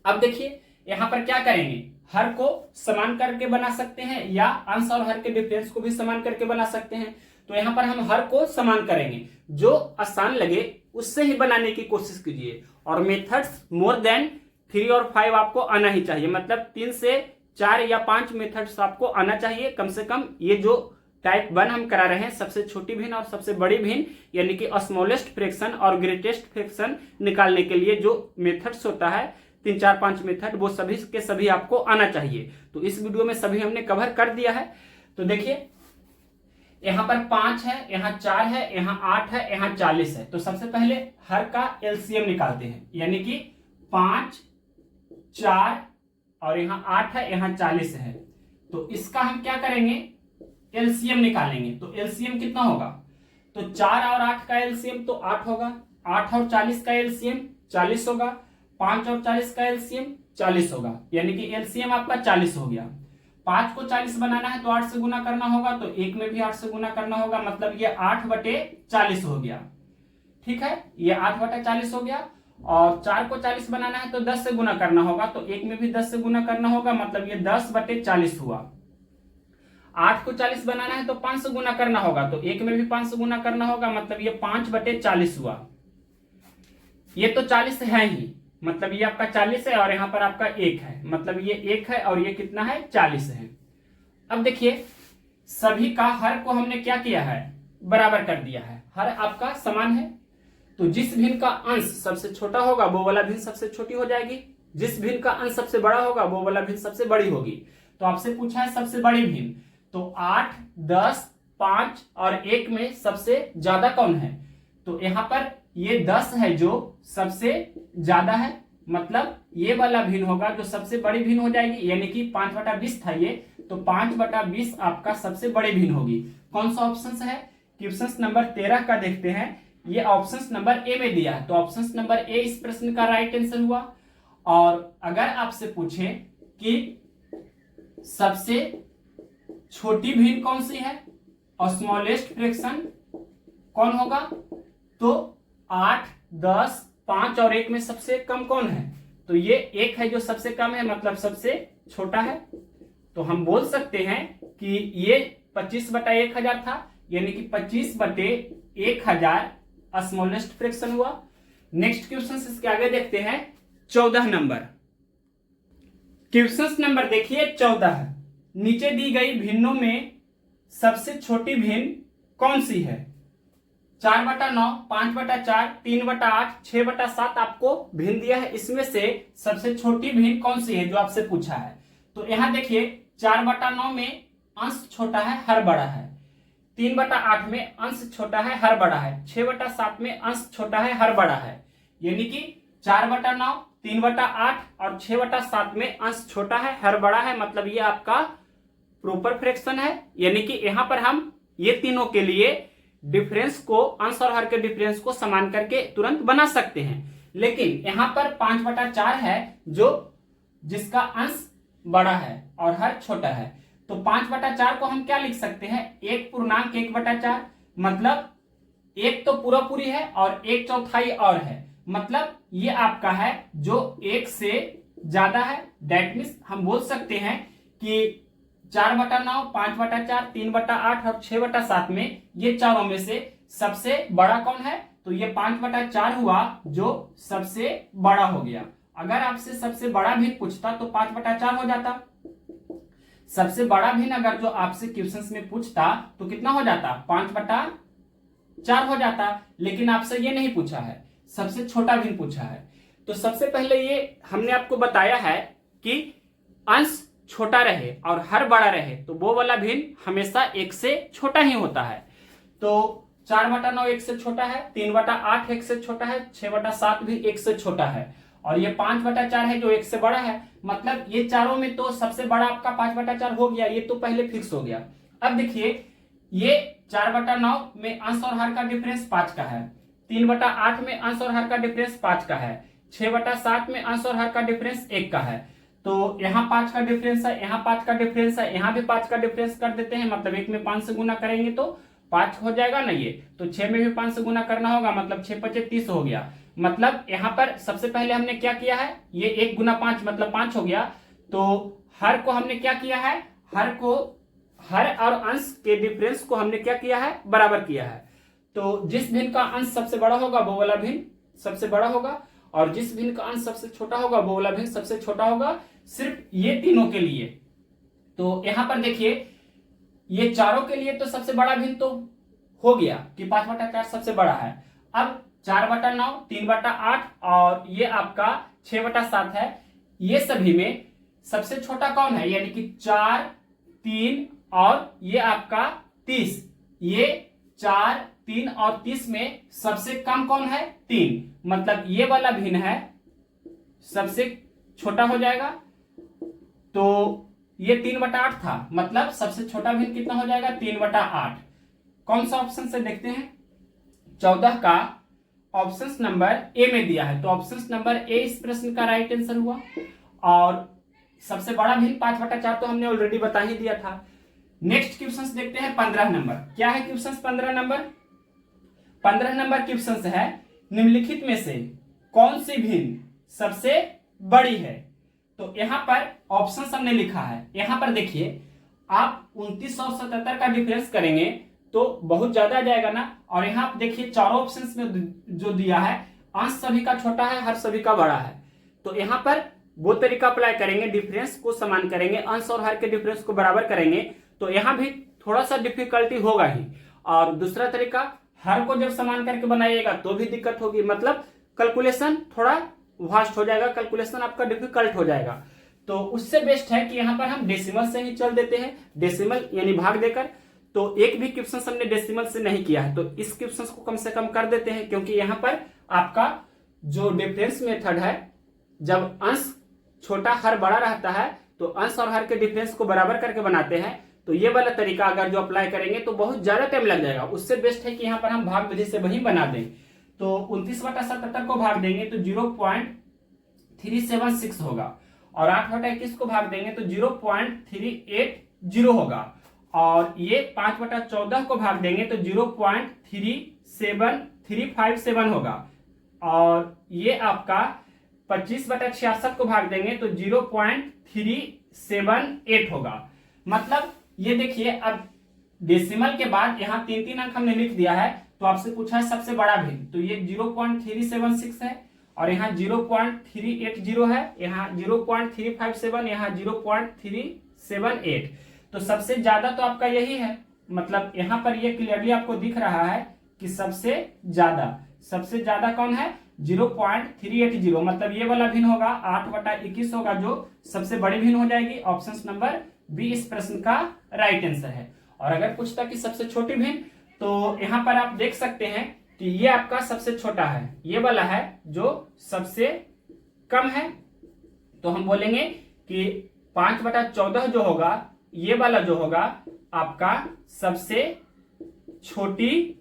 अब देखिए यहां पर क्या करेंगे, हर को समान करके बना सकते हैं या अंश और हर के डिफरेंस को भी समान करके बना सकते हैं। तो यहां पर हम हर को समान करेंगे, जो आसान लगे उससे ही बनाने की कोशिश कीजिए। और मेथड्स मोर देन 3 और 5 आपको आना ही चाहिए, मतलब 3 से 4 या 5 मेथड्स आपको आना चाहिए कम से कम। ये जो टाइप 1 हम करा रहे हैं, सबसे छोटी भिन्न और सबसे बड़ी भिन्न, यानी कि स्मॉलेस्ट फ्रैक्शन और ग्रेटेस्ट फ्रैक्शन निकालने के लिए जो मेथड्स होता है 3, 4, 5 मेथड, वो सभी के सभी आपको आना चाहिए। तो इस वीडियो में सभी हमने कवर कर दिया है। तो देखिए यहां पर 5 है, यहां 4 है, यहां 8 है, यहां 40 है। तो सबसे पहले हर का एलसीएम निकालते हैं, यानी कि 5, 4 और यहां 8 है, यहां 40 है। तो इसका हम क्या करेंगे, एलसीएम निकालेंगे। तो एलसीएम कितना होगा, तो 4 और 8 का एलसीएम तो 8 होगा, 8 और 40 का एलसीएम 40 होगा, 5 और 40 का एलसीएम 40 होगा, यानी कि एलसीएम आपका 40 हो गया। 5 को 40 बनाना है तो 8 से गुना करना होगा, तो 1 में भी 8 से गुना करना होगा, मतलब ये 8/40 हो गया। ठीक है, ये 8/40 हो गया। और 4 को 40 बनाना है तो 10 से गुना करना होगा, तो 1 में भी 10 से गुना करना होगा, मतलब ये 10/40 हुआ। 8 को 40 बनाना है तो 5 से गुना करना होगा, तो 1 में भी 5 से गुना करना होगा, मतलब ये 5/40 हुआ। ये तो 40 है ही, मतलब ये आपका 40 है और यहाँ पर आपका 1 है, मतलब ये 1 है और ये कितना है 40 है। अब देखिए सभी का हर को हमने क्या किया है, बराबर कर दिया है, हर आपका समान है। तो जिस भिन्न का अंश सबसे छोटा होगा वो वाला भिन्न सबसे छोटी हो जाएगी, जिस भिन्न का अंश सबसे बड़ा होगा वो वाला भिन्न सबसे बड़ी होगी। तो आपसे पूछा है सबसे बड़ी भिन्न, तो 8, 10, 5 और 1 में सबसे ज्यादा कौन है, तो यहाँ पर ये 10 है जो सबसे ज्यादा है, मतलब ये वाला भिन्न होगा जो सबसे बड़ी भिन्न हो जाएगी, यानी कि 5/20 था ये, तो 5/20 आपका सबसे बड़ी भिन्न होगी। कौन सा ऑप्शन है, क्वेश्चन नंबर 13 का देखते हैं। ये ऑप्शन नंबर ए में दिया है, तो ऑप्शन नंबर ए इस प्रश्न का राइट आंसर हुआ। और अगर आपसे पूछे कि सबसे छोटी भिन्न कौन सी है और स्मॉलेस्ट फ्रैक्शन कौन होगा, तो 8, 10, 5 और 1 में सबसे कम कौन है, तो ये 1 है जो सबसे कम है, मतलब सबसे छोटा है। तो हम बोल सकते हैं कि ये 25/1000 था, यानी कि 25/1000 स्मॉलेस्ट फ्रैक्शन हुआ। नेक्स्ट क्वेश्चन इसके आगे देखते हैं 14 नंबर। क्वेश्चन नंबर देखिए 14, नीचे दी गई भिन्नों में सबसे छोटी भिन्न कौन सी है। 4/9, 5/4, 3/8, 6/7 आपको भिन्न दिया है, इसमें से सबसे छोटी भिन्न कौन सी है जो आपसे पूछा है। तो यहां देखिए 4/9 में अंश छोटा है हर बड़ा है, 3/8 में अंश छोटा है हर बड़ा है, 6/7 में अंश छोटा है हर बड़ा है, यानी कि 4/9, 3/8 और 6/7 में अंश छोटा है हर बड़ा है, मतलब ये आपका प्रॉपर फ्रैक्शन है। यानी कि यहाँ पर हम ये तीनों के लिए डिफरेंस को, अंश और हर के डिफरेंस को समान करके तुरंत बना सकते हैं। लेकिन यहाँ पर 5/4 है जो जिसका अंश बड़ा है और हर छोटा है, तो 5/4 को हम क्या लिख सकते हैं, 1 पूर्णांक 1/4, मतलब 1 तो पूरा पूरी है और 1/4 और है, मतलब ये आपका है जो 1 से ज्यादा है। दैट मीन्स हम बोल सकते हैं कि 4/9, 5/4, 3/8 और 6/7 में ये चारों में से सबसे बड़ा कौन है, तो ये 5/4 हुआ जो सबसे बड़ा हो गया। अगर आपसे सबसे बड़ा भिन्न पूछता तो 5/4 हो जाता। सबसे बड़ा भिन्न अगर जो आपसे क्वेश्चंस में पूछता तो कितना हो जाता, 5/4 हो जाता। लेकिन आपसे ये नहीं पूछा है, सबसे छोटा भिन्न पूछा है। तो सबसे पहले ये हमने आपको बताया है कि अंश छोटा रहे और हर बड़ा रहे तो वो वाला भिन्न हमेशा 1 से छोटा ही होता है। तो 4/9 1 से छोटा है, 3/8 1 से छोटा है, 6/7 भी 1 से छोटा है, और ये 5/4 है जो 1 से बड़ा है, मतलब ये चारों में तो सबसे बड़ा आपका 5/4 हो गया, ये तो पहले फिक्स हो गया। अब देखिए ये 4/9 में अंश और हर का डिफरेंस 5 का है, 3/8 में अंश और हर का डिफरेंस 5 का है, 6/7 में अंश और हर का डिफरेंस 1 का है। तो यहाँ 5 का डिफरेंस है, यहाँ 5 का डिफरेंस है, यहाँ भी 5 का डिफरेंस कर देते हैं, मतलब 1 में 5 से गुना करेंगे तो 5 हो जाएगा ना ये, तो 6 में भी 5 से गुना करना होगा, मतलब 6×5 = 30 हो गया। मतलब यहाँ पर सबसे पहले हमने क्या किया है, ये 1 × 5 मतलब 5 हो गया। तो हर को हमने क्या किया है, हर और अंश के डिफरेंस को हमने क्या किया है, बराबर किया है। तो जिस भिन्न का अंश सबसे बड़ा होगा वो वाला भिन्न सबसे बड़ा होगा, और जिस भिन्न का अंश सबसे छोटा होगा वो वाला भिन्न सबसे छोटा होगा, सिर्फ ये तीनों के लिए। तो यहाँ पर देखिए ये चारों के लिए तो सबसे बड़ा भिन्न तो हो गया कि 5/4 सबसे बड़ा है। अब 4/9, 3/8 और ये आपका 6/7 है, ये सभी में सबसे छोटा कौन है, यानी कि 4, 3 और ये आपका 30। ये 4, 3 और 30 में सबसे कम कौन है, 3, मतलब ये वाला भिन्न है सबसे छोटा हो जाएगा। तो ये 3/8 था, मतलब सबसे छोटा भिन्न कितना हो जाएगा, 3/8। कौन सा ऑप्शन से देखते हैं, 14 का ऑप्शन नंबर ए में दिया है, तो ऑप्शन नंबर ए इस प्रश्न का राइट आंसर हुआ। और सबसे बड़ा भिन्न 5/4 तो हमने ऑलरेडी बता ही दिया था। नेक्स्ट क्वेश्चन देखते हैं 15 नंबर। क्या है क्वेश्चन 15 नंबर, 15 नंबर क्वेश्चन है, निम्नलिखित में से कौन सी भिन्न सबसे बड़ी है। तो यहाँ पर ऑप्शन हमने लिखा है। यहाँ पर देखिए, आप 29 और 77 का डिफरेंस करेंगे तो बहुत ज्यादा आ जाएगा ना। और यहाँ आप देखिए चारों ऑप्शंस में जो दिया है, अंश सभी का छोटा है, हर सभी का बड़ा है। तो यहाँ पर वो तरीका अप्लाई करेंगे, डिफरेंस को समान करेंगे, अंश और हर के डिफरेंस को बराबर करेंगे, तो यहाँ भी थोड़ा सा डिफिकल्टी होगा ही। और दूसरा तरीका, हर को जब समान करके बनाइएगा तो भी दिक्कत होगी, मतलब कैलकुलेशन थोड़ा वास्ट हो जाएगा, कैलकुलेशन आपका डिफिकल्ट हो जाएगा। तो उससे बेस्ट है कि यहाँ पर हम डेसिमल से ही चल देते हैं, डेसिमल यानी भाग देकर। तो एक भी क्वेश्चन हमने डेसिमल से नहीं किया है, तो इस क्वेश्चन को कम से कम कर देते हैं, क्योंकि यहाँ पर आपका जो डिफरेंस मेथड है, जब अंश छोटा हर बड़ा रहता है तो अंश और हर के डिफरेंस को बराबर करके बनाते हैं। तो ये वाला तरीका अगर जो अप्लाई करेंगे तो बहुत ज्यादा टाइम लग जाएगा। उससे बेस्ट है कि यहाँ पर हम भाग विधि से वही बना दें। तो 29/77 को भाग देंगे तो 0.376 होगा, और 8/21 को भाग देंगे तो 0.380 होगा, और ये 5/14 को भाग देंगे तो 0.37357 होगा, और ये आपका 25/66 को भाग देंगे तो 0.378 होगा। मतलब ये देखिए, अब डेसिमल के बाद यहाँ 3 अंक हमने लिख दिया है, तो आपसे पूछा है सबसे बड़ा भिन्न, तो ये 0.376 है, और यहाँ 0.380 है, यहाँ 0.357, यहाँ 0.378। तो सबसे ज्यादा तो आपका यही है, मतलब यहाँ पर ये क्लियरली आपको दिख रहा है कि सबसे ज्यादा कौन है, 0.380, मतलब ये वाला भिन्न होगा, 8/21 होगा, जो सबसे बड़ी भिन्न हो जाएगी। ऑप्शन नंबर बी इस प्रश्न का राइट आंसर है। और अगर पूछता कि सबसे छोटी भिन्न, तो यहाँ पर आप देख सकते हैं कि ये आपका सबसे छोटा है, ये वाला है जो सबसे कम है। तो हम बोलेंगे कि 5/14 जो होगा, ये वाला जो होगा आपका सबसे छोटी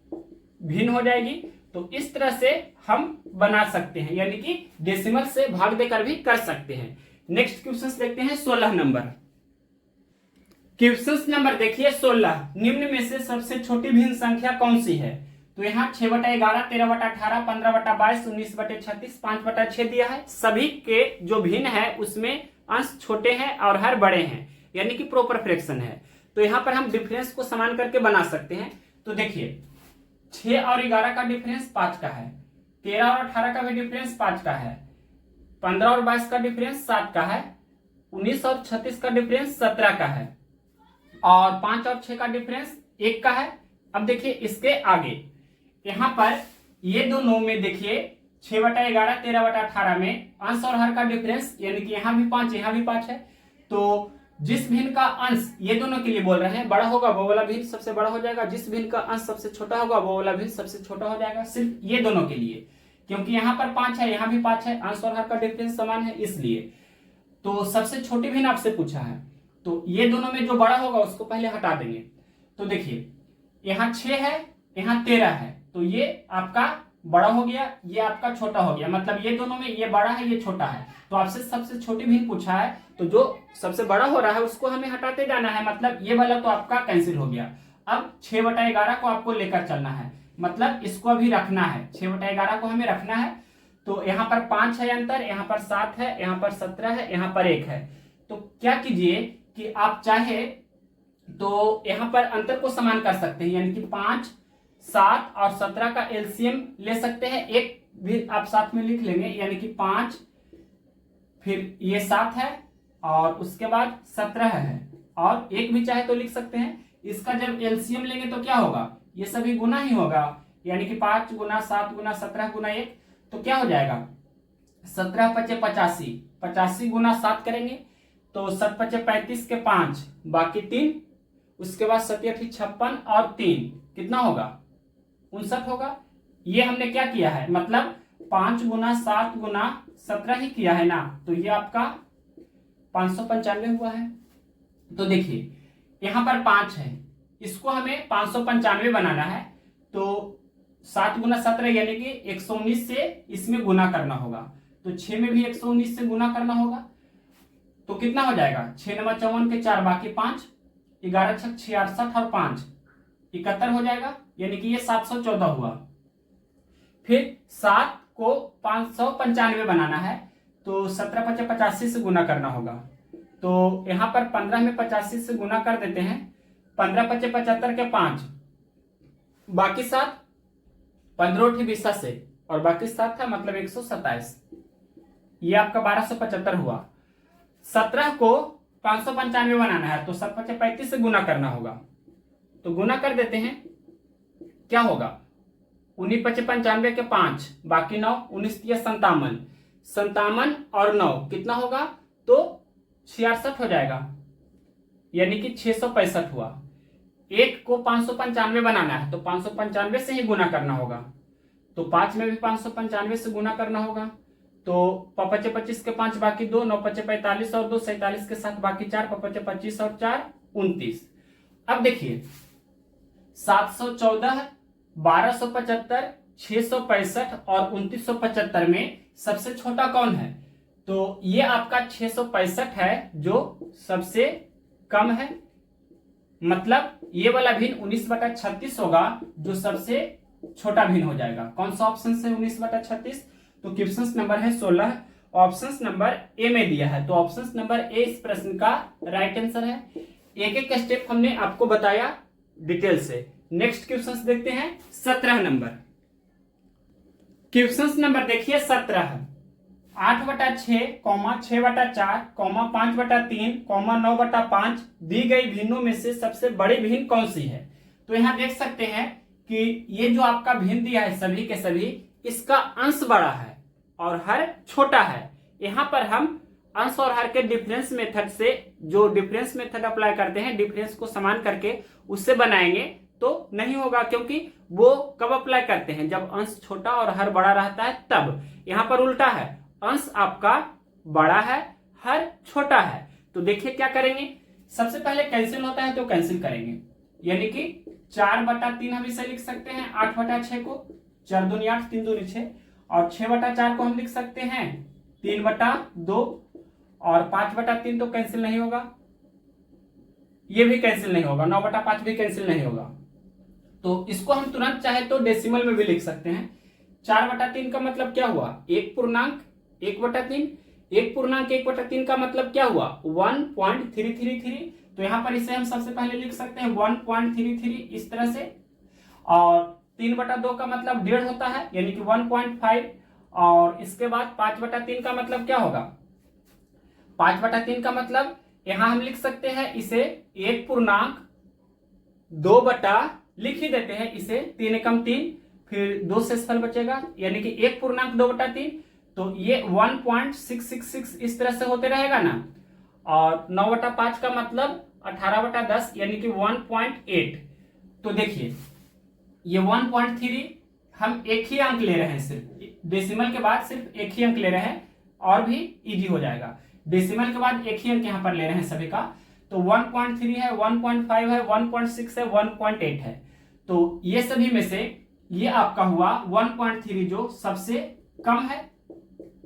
भिन्न हो जाएगी। तो इस तरह से हम बना सकते हैं, यानी कि डेसिमल से भाग देकर भी कर सकते हैं। नेक्स्ट क्वेश्चन देखते हैं 16 नंबर। क्वेश्चन नंबर देखिए 16, निम्न में से सबसे छोटी भिन्न संख्या कौन सी है। तो यहाँ 6/11, 13/18, 15/22, 19/36, 5/6 दिया है। सभी के जो भिन्न है उसमें अंश छोटे हैं और हर बड़े हैं, यानी कि प्रॉपर फ्रैक्शन है। तो यहाँ पर हम डिफरेंस को समान करके बना सकते हैं। तो देखिए 6 और 11 का डिफरेंस 5 का है, 13 और 18 का भी डिफरेंस 5 का है, 15 और 22 का डिफरेंस 7 का है, 19 और 36 का डिफरेंस 17 का है, और 5 और 6 का डिफरेंस 1 का है। अब देखिए इसके आगे यहाँ पर ये दोनों में देखिए 6/11, 13/18 में अंश और हर का डिफरेंस, यानी कि यहाँ भी 5, यहाँ भी 5 है। तो जिस भिन्न का अंश, ये दोनों के लिए बोल रहे हैं, बड़ा होगा वो वाला भिन्न सबसे बड़ा हो जाएगा, जिस भिन्न का अंश सबसे छोटा होगा वो वाला भिन्न सबसे छोटा हो जाएगा। सिर्फ ये दोनों के लिए, क्योंकि यहाँ पर 5 है, यहाँ भी 5 है, अंश और हर का डिफरेंस समान है, इसलिए। तो सबसे छोटी भिन्न आपसे पूछा है, तो ये दोनों में जो बड़ा होगा उसको पहले हटा देंगे। तो देखिए यहाँ 6 है, यहाँ 13 है, तो ये आपका बड़ा हो गया, ये आपका छोटा हो गया, मतलब ये दोनों में ये बड़ा है, ये छोटा है। तो आपसे सबसे छोटी भिन्न पूछा है, तो जो सबसे बड़ा हो रहा है उसको हमें हटाते जाना है, मतलब ये वाला तो आपका कैंसिल हो गया। अब 6/11 को आपको लेकर चलना है, मतलब इसको अभी रखना है, 6/11 को हमें रखना है। तो यहाँ पर 5 है अंतर, यहाँ पर 7 है, यहाँ पर 17 है, यहाँ पर 1 है। तो क्या कीजिए कि आप चाहे तो यहाँ पर अंतर को समान कर सकते हैं, यानी कि 5, 7 और 17 का एलसीएम ले सकते हैं, एक भी आप साथ में लिख लेंगे, यानी कि 5, फिर ये 7 है, और उसके बाद 17 है, और एक भी चाहे तो लिख सकते हैं। इसका जब एलसीएम लेंगे तो क्या होगा, ये सभी गुना ही होगा, यानी कि 5 गुना 7 गुना 17 गुना 1, तो क्या हो जाएगा 17 × 5 = 85, 85 गुना 7 करेंगे तो 7 × 5 = 35 के 5 बाकी 3, उसके बाद 7 × 8 = 56 और 3 कितना होगा 59 होगा। ये हमने क्या किया है, मतलब 5 गुना 7 गुना 17 ही किया है ना, तो ये आपका 595 हुआ है। तो देखिए यहाँ पर 5 है, इसको हमें 595 बनाना है, तो 7 गुना 17 यानी कि 119 से इसमें गुना करना होगा, तो 6 में भी 119 से गुना करना होगा, तो कितना हो जाएगा 6 × 9 = 54 के 4 बाकी 5, 11 × 6 = 66 और 5 71 हो जाएगा, यानी कि ये 714 हुआ। फिर 7 को 595 बनाना है तो 17 पचे 85 से गुना करना होगा। तो यहाँ पर 15 में 85 से गुना कर देते हैं। 15 पचे 75 के 5, बाकी 7, 15 20 से और बाकी 7 था मतलब 127। ये आपका 1275 हुआ। 17 को 595 बनाना है तो 7 पचे 35 से गुना करना होगा। तो गुना कर देते हैं, क्या होगा 19 पचे 95 के 5, बाकी 9, 19 या 57, 57 और 9 कितना होगा तो 66 हो जाएगा, यानी कि 665 हुआ। 1 को 595 बनाना है तो 595 से ही गुना करना होगा। तो 5 में भी 595 से गुना करना होगा। तो 5 पचे 25 के 5, बाकी 2, 9 पचे 45 और 2, 47 के 7, बाकी 4, 5 पचे 25 और 4, 29। अब देखिए 714, 1275, 665 और 2975 में सबसे छोटा कौन है? तो ये आपका 665 है जो सबसे कम है, मतलब ये वाला भिन्न 19/36 होगा जो सबसे छोटा भिन्न हो जाएगा। कौन सा ऑप्शन से 19/36? तो क्वेश्चन नंबर है 16, ऑप्शन नंबर ए में दिया है। तो ऑप्शन नंबर ए इस प्रश्न का राइट आंसर है। एक एक स्टेप हमने आपको बताया डिटेल से। नेक्स्ट क्वेश्चन देखते हैं 17 नंबर। क्वेश्चन नंबर देखिए 17, 8/6, 6/4, 5/3, 9/5 दी गई भिन्नों में से सबसे बड़ी भिन्न कौन सी है? तो यहां देख सकते हैं कि ये जो आपका भिन्न दिया है सभी के सभी, इसका अंश बड़ा है और हर छोटा है। यहां पर हम अंश और हर के डिफरेंस मेथड से, जो डिफरेंस मेथड अप्लाई करते हैं, डिफरेंस को समान करके उससे बनाएंगे तो नहीं होगा, क्योंकि वो कब अप्लाई करते हैं जब अंश छोटा और हर बड़ा रहता है तब। यहां पर उल्टा है, अंश आपका बड़ा है, हर छोटा है। तो देखिए क्या करेंगे, सबसे पहले कैंसिल होता है तो कैंसिल करेंगे, यानी कि 4/3 हम इसे लिख सकते हैं 8/6 को, 4 दूनी 8, 3 दूनी 6, और 6/4 को हम लिख सकते हैं 3/2, और 5/3 तो कैंसिल नहीं होगा, ये भी कैंसिल नहीं होगा, 9/5 भी कैंसिल नहीं होगा। तो इसको हम तुरंत चाहे तो डेसिमल में भी लिख सकते हैं। 4/3 का मतलब क्या हुआ, 1 पूर्णांक 1/3। 1 पूर्णांक 1/3 का मतलब क्या हुआ 1.333। तो यहां पर इसे हम सबसे पहले लिख सकते हैं 1.33 इस तरह से। और 3/2 का मतलब 1.5 होता है, यानी कि 1.5। और इसके बाद 5/3 का मतलब क्या होगा, 5/3 का मतलब यहां हम लिख सकते हैं इसे 1 पूर्णांक 2 लिख ही देते हैं इसे, 3 एकम 3, फिर 2 से स्थल बचेगा, यानी कि 1 पूर्णांक 2/3। तो ये 1.666 इस तरह से होते रहेगा ना। और 9/5 का मतलब 18/10, यानी कि 1.8। तो देखिए ये 1.3 हम एक ही अंक ले रहे हैं, सिर्फ डेसिमल के बाद सिर्फ एक ही अंक ले रहे हैं और भी इजी हो जाएगा। डेसिमल के बाद एक ही अंक यहाँ पर ले रहे हैं सभी का। तो 1.3 है, 1.5 है, 1.6 है, 1.8 है। तो ये सभी में से ये आपका हुआ 1.3 जो सबसे कम है,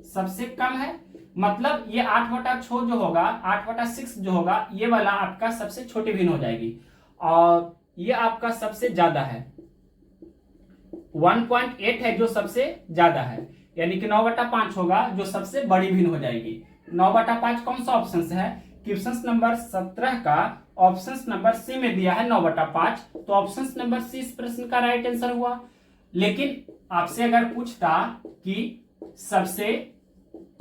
सबसे कम है। मतलब ये 8/6 जो होगा, 8/6 जो होगा, ये वाला आपका सबसे छोटी भिन्न हो जाएगी। और ये आपका सबसे ज्यादा है, 1.8 है जो सबसे ज्यादा है, यानी कि 9/5 होगा जो सबसे बड़ी भिन्न हो जाएगी। 9/5 कौन सा ऑप्शन है? क्वेश्चन नंबर 17 का ऑप्शन नंबर सी में दिया है 9/5। तो ऑप्शन नंबर सी इस प्रश्न का राइट आंसर हुआ। लेकिन आपसे अगर पूछता कि सबसे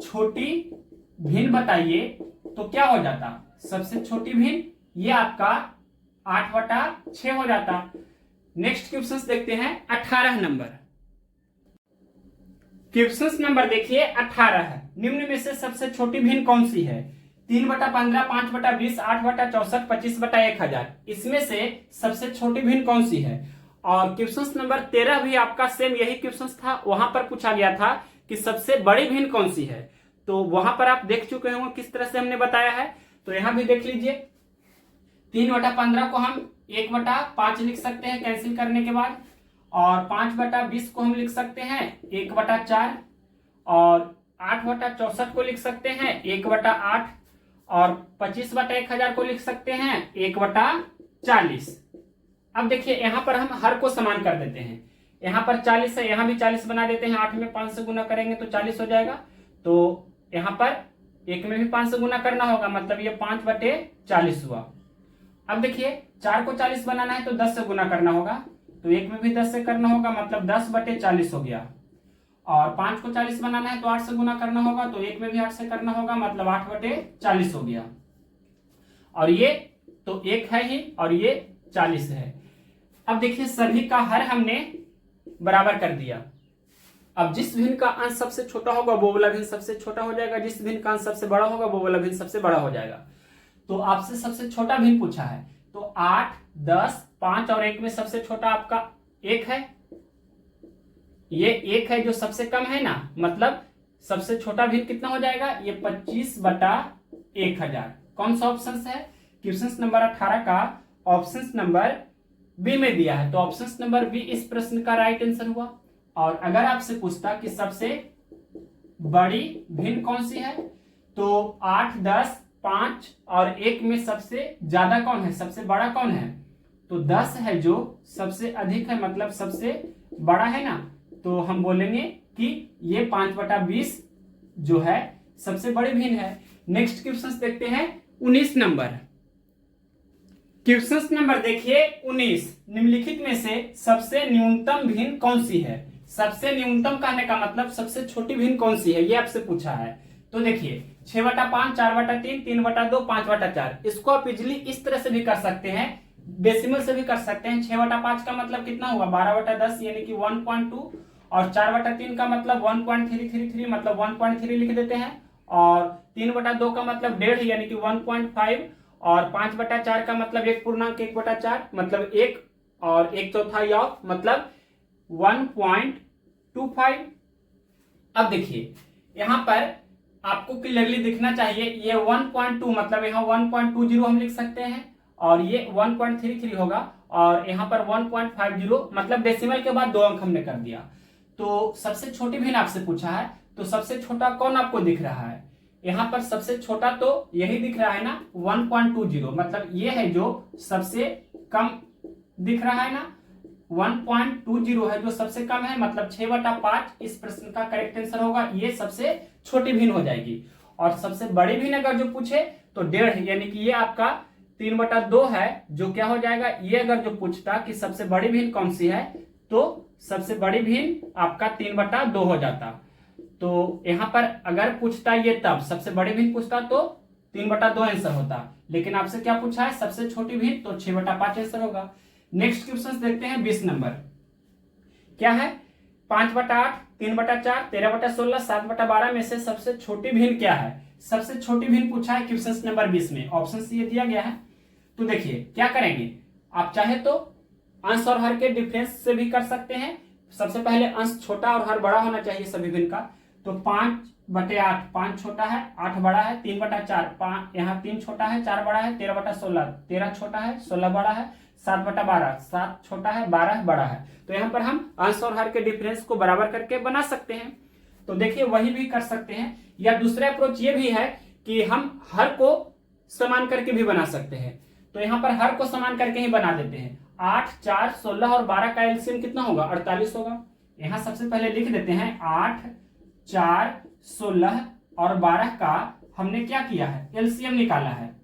छोटी भिन्न बताइए तो क्या हो जाता, सबसे छोटी भिन्न ये आपका 8/6 हो जाता। नेक्स्ट क्वेश्चन देखते हैं 18 नंबर। क्वेश्चन नंबर देखिए 18 है, निम्न में से सबसे छोटी भिन्न कौन सी है? 3/15, 5/20, 8/64, 25/1000। इसमें से सबसे छोटी भिन्न कौन सी है? और क्वेश्चन नंबर 13 भी आपका सेम यही क्वेश्चन था, वहां पर पूछा गया था कि सबसे बड़ी भिन्न कौन सी है। तो वहां पर आप देख चुके होंगे किस तरह से हमने बताया है। तो यहां भी देख लीजिए, 3/15 को हम 1/5 लिख सकते हैं कैंसिल करने के बाद, और 5/20 को हम लिख सकते हैं 1/4, और 8/64 को लिख सकते हैं 1/8, और 25/1000 को लिख सकते हैं 1/40। अब देखिए यहां पर हम हर को समान कर देते हैं, यहाँ पर 40 है, यहाँ भी 40 बना देते हैं। 8 में 5 से गुना करेंगे तो 40 हो जाएगा। तो यहाँ पर 1 में भी 5 से गुना करना होगा, मतलब ये 5/40 हुआ। अब देखिए 4 को 40 बनाना है तो 10 से गुना करना होगा, तो 1 में भी 10 से करना होगा, मतलब 10/40 हो गया। और 5 को 40 बनाना है तो 8 से गुना करना होगा, तो 1 में भी 8 से करना होगा, मतलब 8/40 हो गया। और ये तो 1 है ही और ये 40 है। अब देखिए सभी का हर हमने बराबर कर दिया। अब जिस भिन्न का अंश सबसे छोटा होगा वो वाला भिन्न सबसे छोटा हो जाएगा, जिस भिन्न का अंश सबसे बड़ा होगा वो वाला भिन्न सबसे बड़ा हो जाएगा। तो आपसे सबसे छोटा भिन्न पूछा है, तो 8, 10, 5 और 1 में सबसे छोटा आपका 1 है। ये 1 है जो सबसे कम है ना, मतलब सबसे छोटा भिन्न कितना हो जाएगा, ये 25/1000। कौन सा ऑप्शन है, क्वेश्चन नंबर 18 का ऑप्शन नंबर बी में दिया है, तो ऑप्शन नंबर बी इस प्रश्न का राइट आंसर हुआ। और अगर आपसे पूछता कि सबसे बड़ी भिन्न कौन सी है, तो 8, 10, 5 और 1 में सबसे ज्यादा कौन है, सबसे बड़ा कौन है, तो 10 है जो सबसे अधिक है, मतलब सबसे बड़ा है ना। तो हम बोलेंगे कि ये 5/20 जो है सबसे बड़ी भिन्न है। नेक्स्ट क्वेश्चन देखते हैं 19 नंबर। क्वेश्चन नंबर देखिए 19, निम्नलिखित में से सबसे न्यूनतम भिन्न कौन सी है। सबसे न्यूनतम कहने का मतलब सबसे छोटी भिन्न कौन सी है, ये आपसे पूछा है। तो देखिए 6/5, 4/3, 3/2, 5/4। इसको आप इजिली इस तरह से भी कर सकते हैं, डेसिमल से भी कर सकते हैं। 6/5 का मतलब कितना हुआ, 12/10 यानी कि 1.2, और 4/3 का मतलब 1.333 मतलब 1.3 लिख देते हैं, और 3/2 का मतलब 1.5 यानी कि 1.5, और 5/4 का मतलब 1.4 मतलब 1, और 1/4 ऑफ मतलब 1.25। अब देखिए यहां पर आपको क्लियरली दिखना चाहिए, ये 1.2 मतलब यहाँ 1.20 हम लिख सकते हैं, और ये 1.33 होगा, और यहाँ पर 1.50 मतलब डेसिमल के बाद 2 अंक हमने कर दिया। तो सबसे छोटी भिन्न आपसे पूछा है, तो सबसे छोटा कौन आपको दिख रहा है, यहाँ पर सबसे छोटा तो यही दिख रहा है ना, 1.20 मतलब ये है जो सबसे कम दिख रहा है ना, 1.20 है जो सबसे कम है, मतलब 6/5 इस प्रश्न का करेक्ट आंसर होगा। ये सबसे छोटी भिन्न हो जाएगी। और सबसे बड़ी भिन्न अगर जो पूछे तो 1.5 यानी कि ये आपका 3/2 है, जो क्या हो जाएगा, ये अगर जो पूछता कि सबसे बड़ी भिन्न कौन सी है, तो सबसे बड़ी भिन्न आपका 3/2 हो जाता। तो यहां पर अगर पूछता ये तब सबसे बड़ी भिन्न पूछता तो 3/2 आंसर होता, लेकिन आपसे क्या पूछा है, सबसे छोटी भिन्न, तो 6/5 आंसर होगा। नेक्स्ट क्वेश्चन देखते हैं 20 नंबर। क्या है, 5/8, 3/4, 13/16, 7/12 में से सबसे छोटी भिन्न क्या है। सबसे छोटी भिन्न पूछा है क्वेश्चन नंबर 20 में, ऑप्शन सी दिया गया है। तो देखिए क्या करेंगे, आप चाहे तो अंश और हर के डिफरेंस से भी कर सकते हैं। सबसे पहले अंश छोटा और हर बड़ा होना चाहिए सभी भिन्न का। तो 5/8, 5 छोटा है, 8 बड़ा है, 3/4, यहाँ 3 छोटा है, 4 बड़ा है, 13/16, 13 छोटा है, 16 बड़ा है, 7/12, 7 छोटा है, 12 बड़ा है। तो यहाँ पर हम अंश और हर के डिफरेंस को बराबर करके बना सकते हैं। तो देखिए वही भी कर सकते हैं, या दूसरा अप्रोच ये भी है कि हम हर को समान करके भी बना सकते हैं। तो यहाँ पर हर को समान करके ही बना देते हैं। 8, 4, 16 और 12 का एलसीएम कितना होगा, 48 होगा। यहाँ सबसे पहले लिख देते हैं 8, 4, 16 और 12 का हमने क्या किया है, एलसीएम निकाला है।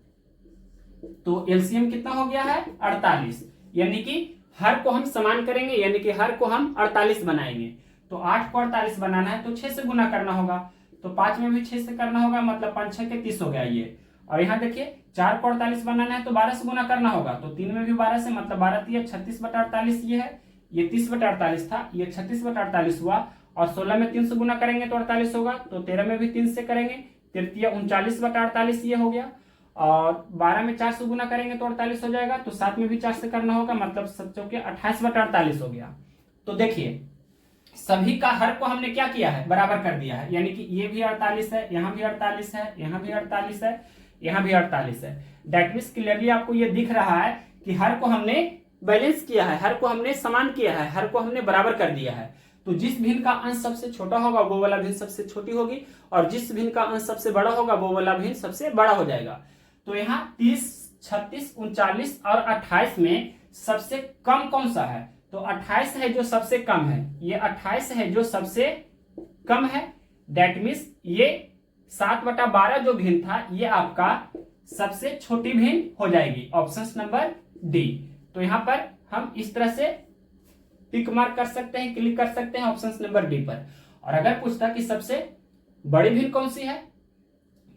तो एलसीएम कितना हो गया है, 48, यानी कि हर को हम समान करेंगे, यानी कि हर को हम 48 बनाएंगे। तो 8 को 48 बनाना है तो 6 से गुना करना होगा, तो 5 में भी 6 से करना होगा, मतलब 5 6 के 30 हो गया ये। और यहाँ देखिए 4 को 48 बनाना है तो 12 से गुना करना होगा, तो 3 में भी 12 से, मतलब 12 3 36/48 ये है, ये 30/48 था, ये 36/48 हुआ। और 16 में 3 से गुना करेंगे तो 48 होगा, तो 13 में भी 3 से करेंगे, 3 39/48 ये हो गया। और 12 में 4 से गुना करेंगे तो 48 हो जाएगा, तो 7 में भी 4 से करना होगा, मतलब 7 के 28/48 हो गया। तो देखिए सभी का हर को हमने क्या किया है, बराबर कर दिया है, यानी कि ये भी 48 है, यहाँ भी 48 है, यहाँ भी 48 है, यहाँ भी 48 है। दैट मीन्स क्लियरली आपको ये दिख रहा है कि हर को हमने बैलेंस किया है, हर को हमने समान किया है, हर को हमने बराबर कर दिया है। तो जिस भिन्न का अंश सबसे छोटा होगा वो वाला भिन्न सबसे छोटी होगी, और जिस भिन्न का अंश सबसे बड़ा होगा वो वाला भिन्न सबसे बड़ा हो जाएगा। तो यहाँ 30, 36, 39 और 28 में सबसे कम कौन सा है, तो 28 है जो सबसे कम है, ये 28 है जो सबसे कम है। दैट मीन्स ये 7/12 जो भिन्न था ये आपका सबसे छोटी भिन्न हो जाएगी, ऑप्शन नंबर डी। तो यहां पर हम इस तरह से टिक मार्क कर सकते हैं, क्लिक कर सकते हैं ऑप्शन नंबर डी पर। और अगर पूछता कि सबसे बड़ी भिन्न कौन सी है,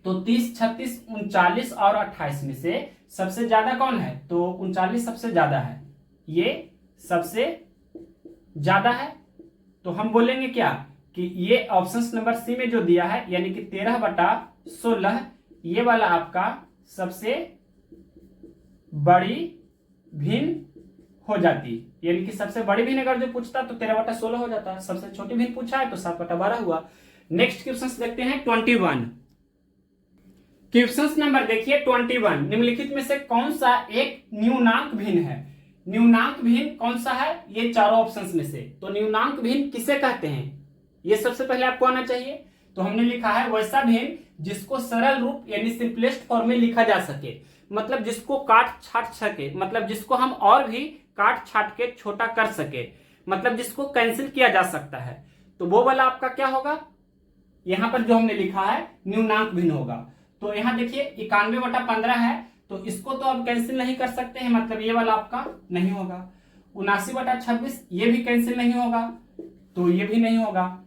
तो 30, 36, 39 और 28 में से सबसे ज्यादा कौन है, तो 39 सबसे ज्यादा है, ये सबसे ज्यादा है। तो हम बोलेंगे क्या कि ये ऑप्शन नंबर सी में जो दिया है यानी कि 13/16 ये वाला आपका सबसे बड़ी भिन्न हो जाती, यानी कि सबसे बड़ी भिन्न अगर जो पूछता तो 13/16 हो जाता, सबसे छोटी भिन्न पूछा है तो 7/12 हुआ। नेक्स्ट क्वेश्चन देखते हैं 21। क्वेश्चन नंबर देखिए 21, निम्नलिखित में से कौन सा एक न्यूनांक भिन्न है। न्यूनांक भिन्न कौन सा है, ये चारों ऑप्शंस में से। तो न्यूनांक भिन्न किसे कहते हैं, ये सबसे पहले आपको आना चाहिए। तो हमने लिखा है वैसा भिन्न जिसको सरल रूप यानी सिंपलेस्ट फॉर्म में लिखा जा सके, मतलब जिसको काट छाट सके, मतलब जिसको हम और भी काट छाट के छोटा कर सके, मतलब जिसको कैंसिल किया जा सकता है। तो वो वाला आपका क्या होगा, यहां पर जो हमने लिखा है न्यूनांक भिन्न होगा। तो यहां देखिए 91/15 है, तो इसको तो आप कैंसिल नहीं कर सकते हैं, मतलब ये वाला आपका नहीं होगा। 79/26 ये भी कैंसिल नहीं होगा, तो ये भी नहीं होगा।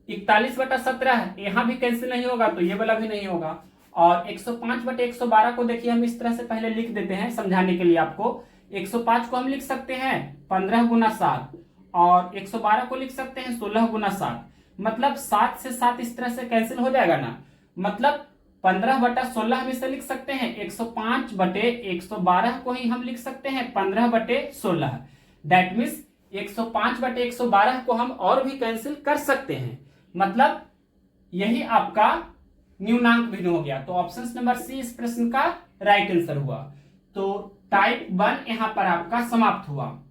41/17 है, यहां भी कैंसिल नहीं होगा, तो ये वाला भी नहीं होगा। और 105/112 को देखिए हम इस तरह से पहले लिख देते हैं समझाने के लिए आपको। 105 को हम लिख सकते हैं 15 गुना 7 और 112 को लिख सकते हैं 16 गुना 7, मतलब 7 से 7 इस तरह से कैंसिल हो जाएगा ना, मतलब 15/16 हम इसे लिख सकते हैं 105/112 को ही हम लिख सकते हैं 15/16। दैट मीन्स 105/112 को हम और भी कैंसिल कर सकते हैं, मतलब यही आपका न्यूनांक भिन्न हो गया। तो ऑप्शन नंबर सी इस प्रश्न का राइट आंसर हुआ। तो टाइप 1 यहां पर आपका समाप्त हुआ।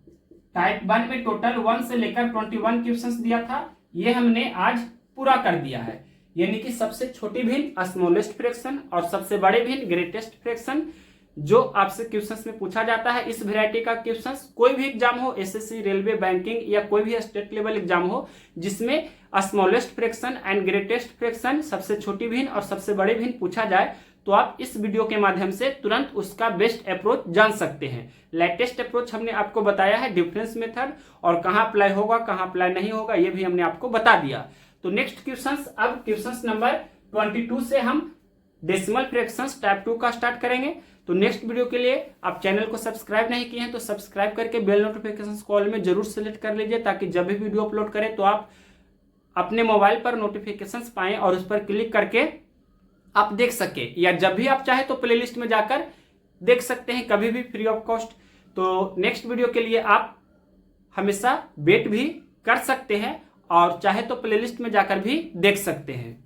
टाइप 1 में टोटल 1 से लेकर 21 क्वेश्चंस दिया था, ये हमने आज पूरा कर दिया है। यानी कि सबसे छोटी भिन्न स्मॉलेस्ट फ्रैक्शन और सबसे बड़े भिन्न ग्रेटेस्ट फ्रैक्शन जो आपसे क्वेश्चंस में पूछा जाता है। इस वैरायटी का क्वेश्चंस कोई भी एग्जाम हो, एसएससी, रेलवे, बैंकिंग या कोई भी स्टेट लेवल एग्जाम हो, जिसमें smallest fraction and greatest fraction सबसे छोटी भिन्न और सबसे बड़े भिन्न पूछा जाए, तो आप इस वीडियो के माध्यम से तुरंत उसका बेस्ट अप्रोच जान सकते हैं। लेटेस्ट अप्रोच हमने आपको बताया है, डिफरेंस मेथड, और कहां अप्लाई होगा कहां अप्लाई नहीं होगा ये भी हमने आपको बता दिया। तो नेक्स्ट क्वेश्चंस, अब क्वेश्चंस नंबर 22 से हम डेसिमल फ्रैक्शंस टाइप 2 का स्टार्ट करेंगे। तो नेक्स्ट वीडियो के लिए आप चैनल को सब्सक्राइब नहीं किए हैं तो सब्सक्राइब करके बेल नोटिफिकेशन कॉल में जरूर सेलेक्ट कर लीजिए, ताकि जब भी वीडियो अपलोड करें तो आप अपने मोबाइल पर नोटिफिकेशंस पाएं और उस पर क्लिक करके आप देख सके, या जब भी आप चाहे तो प्लेलिस्ट में जाकर देख सकते हैं, कभी भी फ्री ऑफ कॉस्ट। तो नेक्स्ट वीडियो के लिए आप हमेशा वेट भी कर सकते हैं और चाहे तो प्लेलिस्ट में जाकर भी देख सकते हैं।